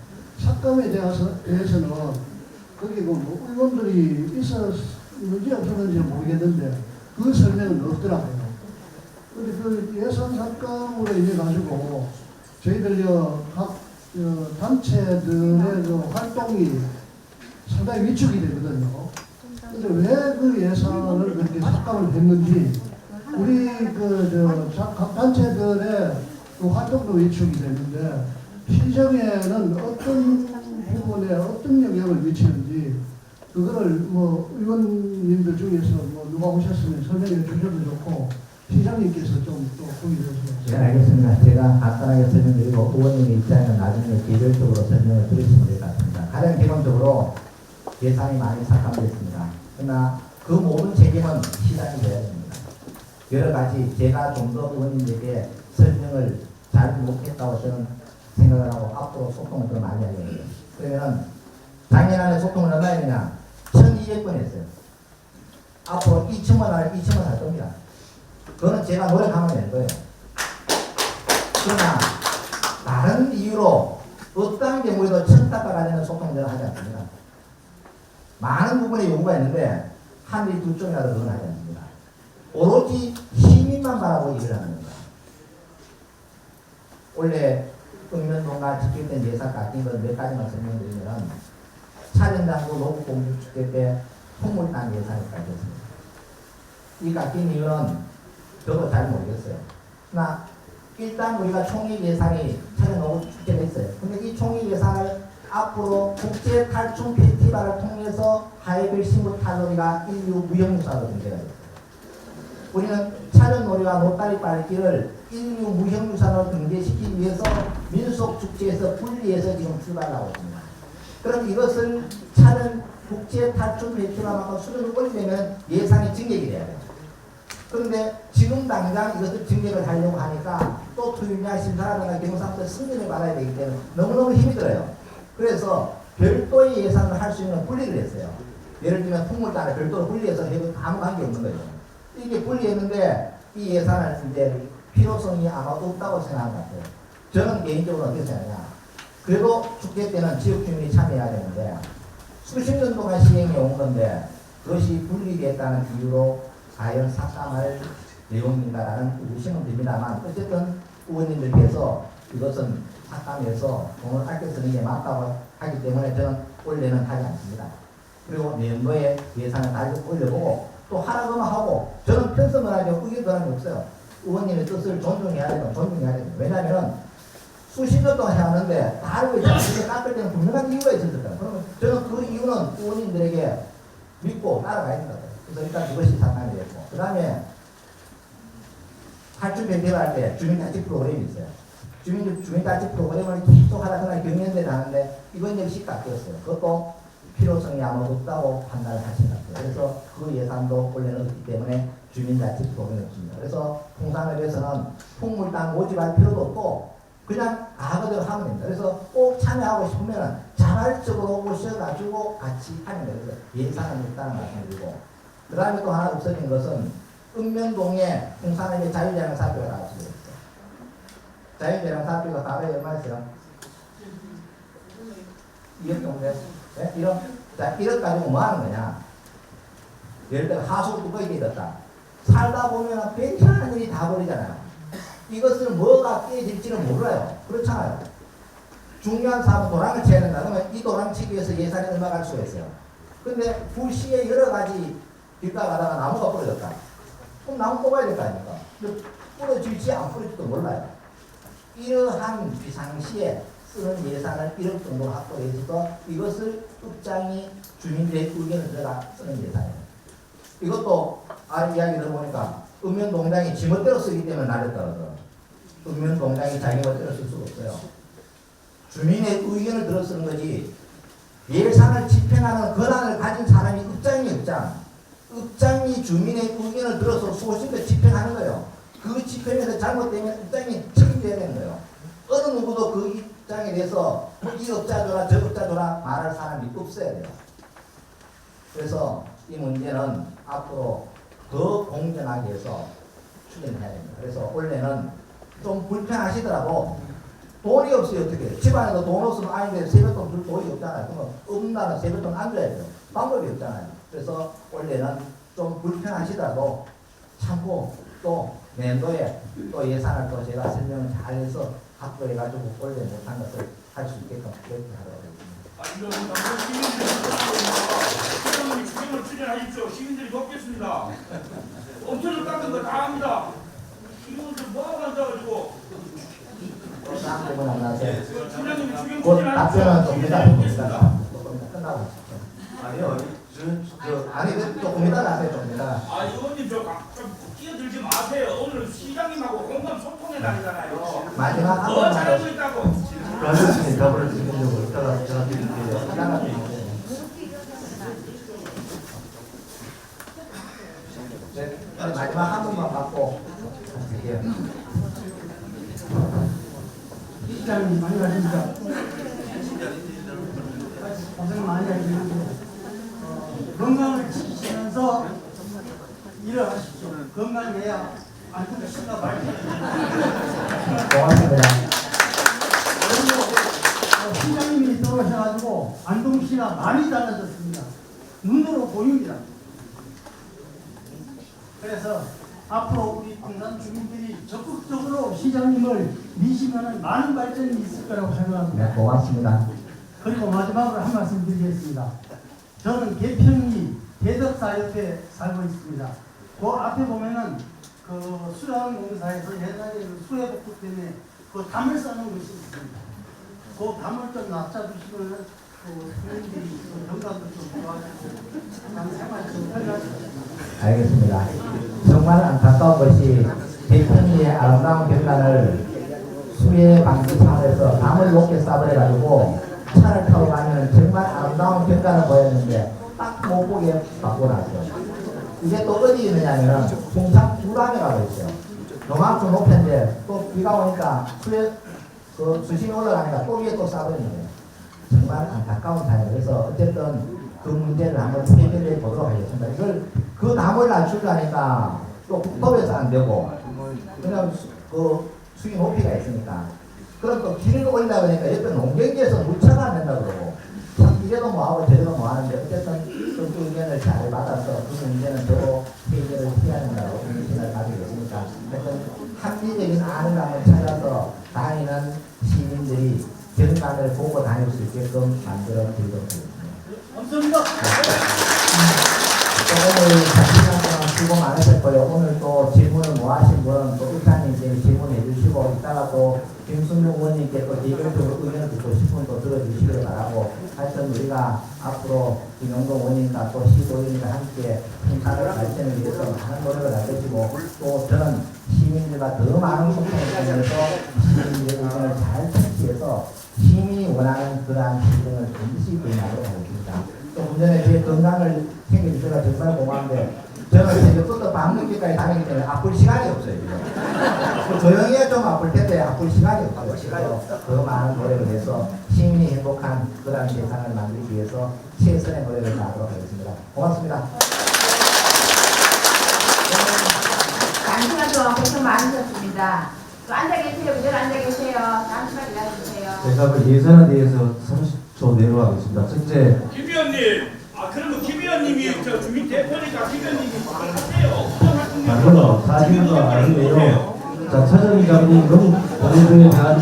삭감에 대해서는 거기 의원들이 있었는지 없었는지 모르겠는데 그 설명은 없더라고요. 근데 그 예산 삭감으로 인해 가지고 저희들 각 단체들의 활동이 상당히 위축이 되거든요. 근데 왜 그 예산을 그렇게 삭감을 했는지, 우리 각 단체들의 활동도 위축이 되는데 시정에는 어떤 부분에 어떤 영향을 미치는지, 그거를 의원님들 중에서 누가 오셨으면 설명해 주셔도 좋고, 시장님께서 좀 또 보기 주세요. 네, 알겠습니다. 제가 간단하게 설명드리고 의원님의 입장은 나중에 개별적으로 설명을 드리시면 될 것 같습니다. 가장 기본적으로 예산이 많이 삭감됐습니다. 그러나 그 모든 책임은 시장이 져야 됩니다. 여러 가지 제가 좀 더 의원님들에게 설명을 잘 못했다고 저는 생각을 하고 앞으로 소통을 더 많이 하려고 해요. 그러면 작년 안에 소통을 얼마나 했느냐? 1200번 했어요. 앞으로 2000만 할 겁니다. 그거는 제가 노력하면 되는 거예요. 그러나 다른 이유로 어떤 경우에도 청탁과 되는 소통을 하지 않습니다. 많은 부분에 요구가 있는데 한일 두 쪽이라도 그건 하지 않습니다. 오로지 시민만 바라보고 일을 하는 겁니다. 원래 읍면동과 집행된 예산 깎인 것 몇 가지만 설명드리면, 촬영장도 노구공주축제 때 풍물단 예산이 깎였습니다. 이 깎인 이유는 저도 잘 모르겠어요. 그러나 일단 우리가 총액 예산이 촬영노구축제가 있어요. 근데 이 총액 예산을 앞으로 국제 탈춤 페스티벌을 통해서 하이빌 신부 탈놀이가 인류 무형유산으로 등재가 됐어요. 우리는 차련놀이와 노다리 빨기를 인류 무형유산으로 등재시키기 위해서 민속축제에서 분리해서 지금 출발하고 있습니다. 그럼 이것을 차련 국제 탈춤 페스티벌만큼 수준을 올리려면 예산이 증액이 돼야 돼요. 그런데 지금 당장 이것을 증액을 하려고 하니까 또 투입량 심사라든가 경상도 승인을 받아야 되기 때문에 너무너무 힘이 들어요. 그래서 별도의 예산을 할 수 있는 분리를 했어요. 예를 들면 풍물단을 별도로 분리해서 해도 아무 관계 없는 거죠. 이게 분리했는데 이 예산을 이제 필요성이 아마 없다고 생각한 것 같아요. 저는 개인적으로 어떻게 생각하냐. 그래도 축제 때는 지역 주민이 참여해야 되는데 수십 년 동안 시행해 온 건데 그것이 분리됐다는 이유로 과연 삭감할 내용인가라는 의심은 듭니다만, 어쨌든 의원님들께서 이것은 삭감해서 돈을 아껴 쓰는 게 맞다고 하기 때문에 저는 원래는 하지 않습니다. 그리고 내년도에 예산을 다시 올려보고 또 하라고 하고, 저는 편성을 하려고 의견 변함이 없어요. 의원님의 뜻을 존중해야 되면 존중해야 됩니다. 왜냐하면 수십 년 동안 해왔는데 다 알고 있잖아요. 이게 깎을 때는 분명한 이유가 있었을 거예요. 그러면 저는 그 이유는 의원님들에게 믿고 따라가야 된다. 그래서 일단 그것이 삭감이 됐고, 그 다음에 탈춤 밴드를 할 때 주민단체 프로그램이 있어요. 주민단체 프로그램을 계속 하다가 경연대를 하는데 이건 역시 깎였어요. 그것도 필요성이 아마 없다고 판단을 하신 것 같아요. 그래서 그 예산도 원래는 없기 때문에 주민자치 프로그램이 없습니다. 그래서 풍산읍에서는 풍물단 모집할 필요도 없고 그냥 가거대로 하면 됩니다. 그래서 꼭 참여하고 싶으면 자발적으로 오셔가지고 같이 하면 됩니다. 예산은 없다는 말씀드리고, 그 다음에 또 하나 없어진 것은 읍면동에 풍산읍에 자유재랑 사업비가 나왔습니다. 자유재랑 사업비가 가로에 얼마였어요? 2억 정도 됐어요. 네? 1억? 자, 1억 가지고 뭐 하는 거냐? 예를 들어 하수구 뚜껑이 깨졌다. 살다 보면 괜찮은 일이 다 버리잖아요. 이것을 뭐가 깨질지는 몰라요. 그렇잖아요. 중요한 사업은 도랑을 쳐야 된다. 그러면 이 도랑 치기 위해서 예산이 얼마 갈 수가 있어요. 근데 불시에 여러 가지 길가 가다가 나무가 부러졌다. 그럼 나무 뽑아야 될 거 아닙니까? 부러질지 안 부러질지도 몰라요. 이러한 비상시에 쓰는 예산을 1억 정도 확보해서 이것을 읍장이 주민들의 의견을 들어가 쓰는 예산이에요. 이것도 이야기 들어보니까 읍면동장이 지멋대로 쓰기 때문에 날렸다고. 읍면공장이 자격을 들었을 수가 없어요. 주민의 의견을 들어 쓰는 거지 예산을 집행하는 권한을 가진 사람이 읍장이 주민의 의견을 들어서 소신껏 집행하는 거예요. 그 집행에서 잘못되면 읍장이 책임져야 되는 거예요. 어느 누구도 그 입장에 대해서 이 업자 줘라 저 업자 줘라 말할 사람이 없어야 돼요. 그래서 이 문제는 앞으로 더 공정하게 해서 추진해야 됩니다. 그래서 원래는 좀 불편하시더라도 돈이 없어요. 어떻게 집안에도 돈 없으면 아닌데 세뱃돈 줄 돈이 없잖아요. 그러면 없나는 세뱃돈 안 줘야 돼요. 방법이 없잖아요. 그래서 원래는 좀 불편하시더라도 참고 또 내년도에 또 예산을 또 제가 설명을 잘해서 확보해가지고 원래 못한 것을 할 수 있게끔 그렇게 하도록 하겠습니다. 시장님이 주경을 추진하십시오. 시민들이 돕겠습니다. 엄청난 깎은 거 다 합니다. 이분들 뭐하고 앉아가지고 다음 부분 안 나세요. 시장님이 주경 곧 추진하십시오. 답변은 좀 이따 돕겠습니다. 끝나고 아니요. 아니 조금 이따 나세요. 좀 이따. 아 의원님 좀 끼어들지 마세요. 오늘 시장님하고 공감 소통의 날이잖아요. 마지막 한 더 번만 잘하고 있다고. 그렇습니다. 답을 드리려고 이따가 제가 드릴게요. 하나가 좀 있어요. 네, 마지막 한 번만 받고 드릴게요. 시장님 많이 가십니다. 고생 많이 하시는데 건강을 지키시면서 일을 하십시오. 건강해야 안쪽에 수가 많이 고맙습니다. 시장님이 들어오셔가지고 안동시가 많이 달라졌습니다. 눈으로 보입니다. 그래서 앞으로 우리 광산 주민들이 적극적으로 시장님을 미시면 많은 발전이 있을 거라고 생각합니다. 네, 고맙습니다. 그리고 마지막으로 한 말씀 드리겠습니다. 저는 계평리 대덕사 옆에 살고 있습니다. 그 앞에 보면은 그 수양공사에서 옛날에 그 수해복구 때문에 그 담을 쌓는 것이 있습니다. 그 담을 좀 낮춰주시면은 그 주민들이 그 경관도 좀 좋아지고 생활 좀 편리하십니다. 알겠습니다. 정말 안타까운 것이 대평리의 아름다운 경관을 수해 방지 사업에서 담을 높게 쌓아버려가지고 차를 타고 가면 정말 아름다운 경관을 보였는데 딱 못 보게 바꿔놨어요. 이게 또 어디 있느냐면 송산 두람에 가고 있어요. 요만큼 높은데 또 비가 오니까 수심이 올라가니까 또 위에 또 쌓아버리는 거예요. 정말 안타까운 사예요. 그래서 어쨌든 그 문제를 한번 해결해 보도록 하겠습니다. 이걸 그 담을 낮추려니까 또 국토부에서 안 되고 그냥 그 수위 높이가 있으니까 그럼 또 길을 올리려고 하니까 옆에 농경지에서 물차가 안 된다고 그러고 참 이래도 뭐하고 저래도 뭐하는데 어쨌든 그 의견을 잘 받아서 그 문제는 저도 해결을 해야 된다고 의견을 가지고 있으니까 하여튼 합리적인 안을 한번 찾아서 다니는 시민들이 경관을 보고 다닐 수 있게끔 만들어 드리도록 하겠습니다. 감사합니다. 오늘 잠시만 동안 수고 많으셨고요. 오늘 또 질문을 뭐 하신 분은 또 의사님께 질문해 주시고 이따가 또 김순국 의원님께 또 개별적으로 의견을 듣고 싶은 또 들어주시길 바라고 하여튼 우리가 앞으로 김영동 의원님과 또 시도인과 함께 행사를 발전을 위해서 많은 노력을 할 것이고 또 저는 시민들과 더 많은 소통을 하면서 시민들의 의견을 잘 캐치해서 시민이 원하는 그러한 시정을 반드시 이행하도록 하겠습니다. 좀 전에 제 건강을 챙겨주셔서 정말 고마운데 저는 새벽부터 밤늦게까지 다니기 때문에 아플 시간이 없어요. 지금. 조용히 해야 좀 아플 텐데 아플 시간이 없어요. 그래서 더 많은 노력을 해서 시민이 행복한 그러한 세상을 만들기 위해서 최선의 노력을 다하도록 하겠습니다. 고맙습니다. 잠시만 동안 고생 많으셨습니다. 또 앉아 계세요. 그대로 앉아 계세요. 잠시만 기다려주세요. 제가 그 예산에 대해서 30초 내려가겠습니다. 첫째, 김 의원님, 그러면 김 의원님이 저 주민 대표니까 김 의원님이 하세요. 물론 사실은 아닌데요. 자, 차장이장님 너무 본인에 대한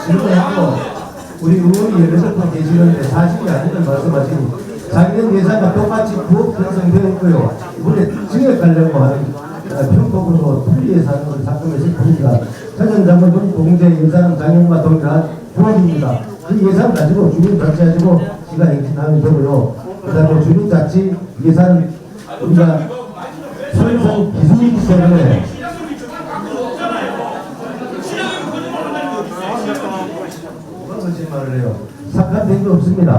질문했고 우리 의원이 18분 계시는데 사실이 아닌 걸 말씀하시니 자기는 예산과 똑같이 부업 편성되어 있고요. 이번에 증액하려고 하는 편법으로 풀이 예산으로 작성했을 뿐입니다. 차장장은 동제 예산 장애인과 동일한 부업입니다. 그 예산 가지고 주민자치하시고 시가 행진하면 되고요. 그 다음에 주민자치 예산 우리가 소유성 기술이기 때문에 시장님이 저걸 갖고 없잖아요. 시장님이 거짓말한다는 거 없어요. 누가 거짓말을 해요? 삭감된 게 없습니다.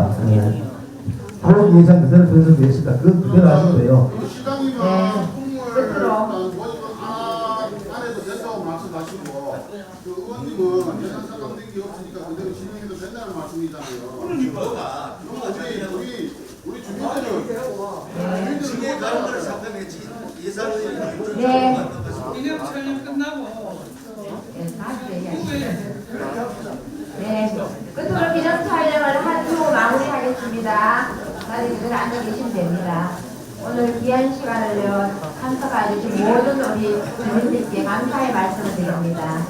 그 예산 그대로 편성되었습니다. 그 그대로 하시면 돼요. 시장님은 국물 끝으로. 안 해도 된다고 말씀하시고 그 의원님은 예산 삭감된 게 없으니까 그대로 진행해도 된다는 말씀이잖아요. 그러니까. 우리 주민들은 네. 가운데를 삭감했지 예산을 네. 이념 촬영 끝나고 네, 끝으로 기념 촬영을 하고 마무리하겠습니다. 다들 그대로 앉아 계시면 됩니다. 오늘 귀한 시간을 내어 참석해 주신 모든 우리 주민들께 감사의 말씀을 드립니다.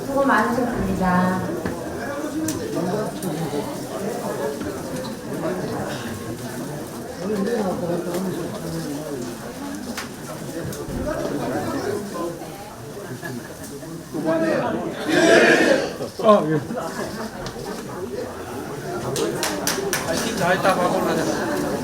수고 많으셨습니다. 다 했다 하고 나서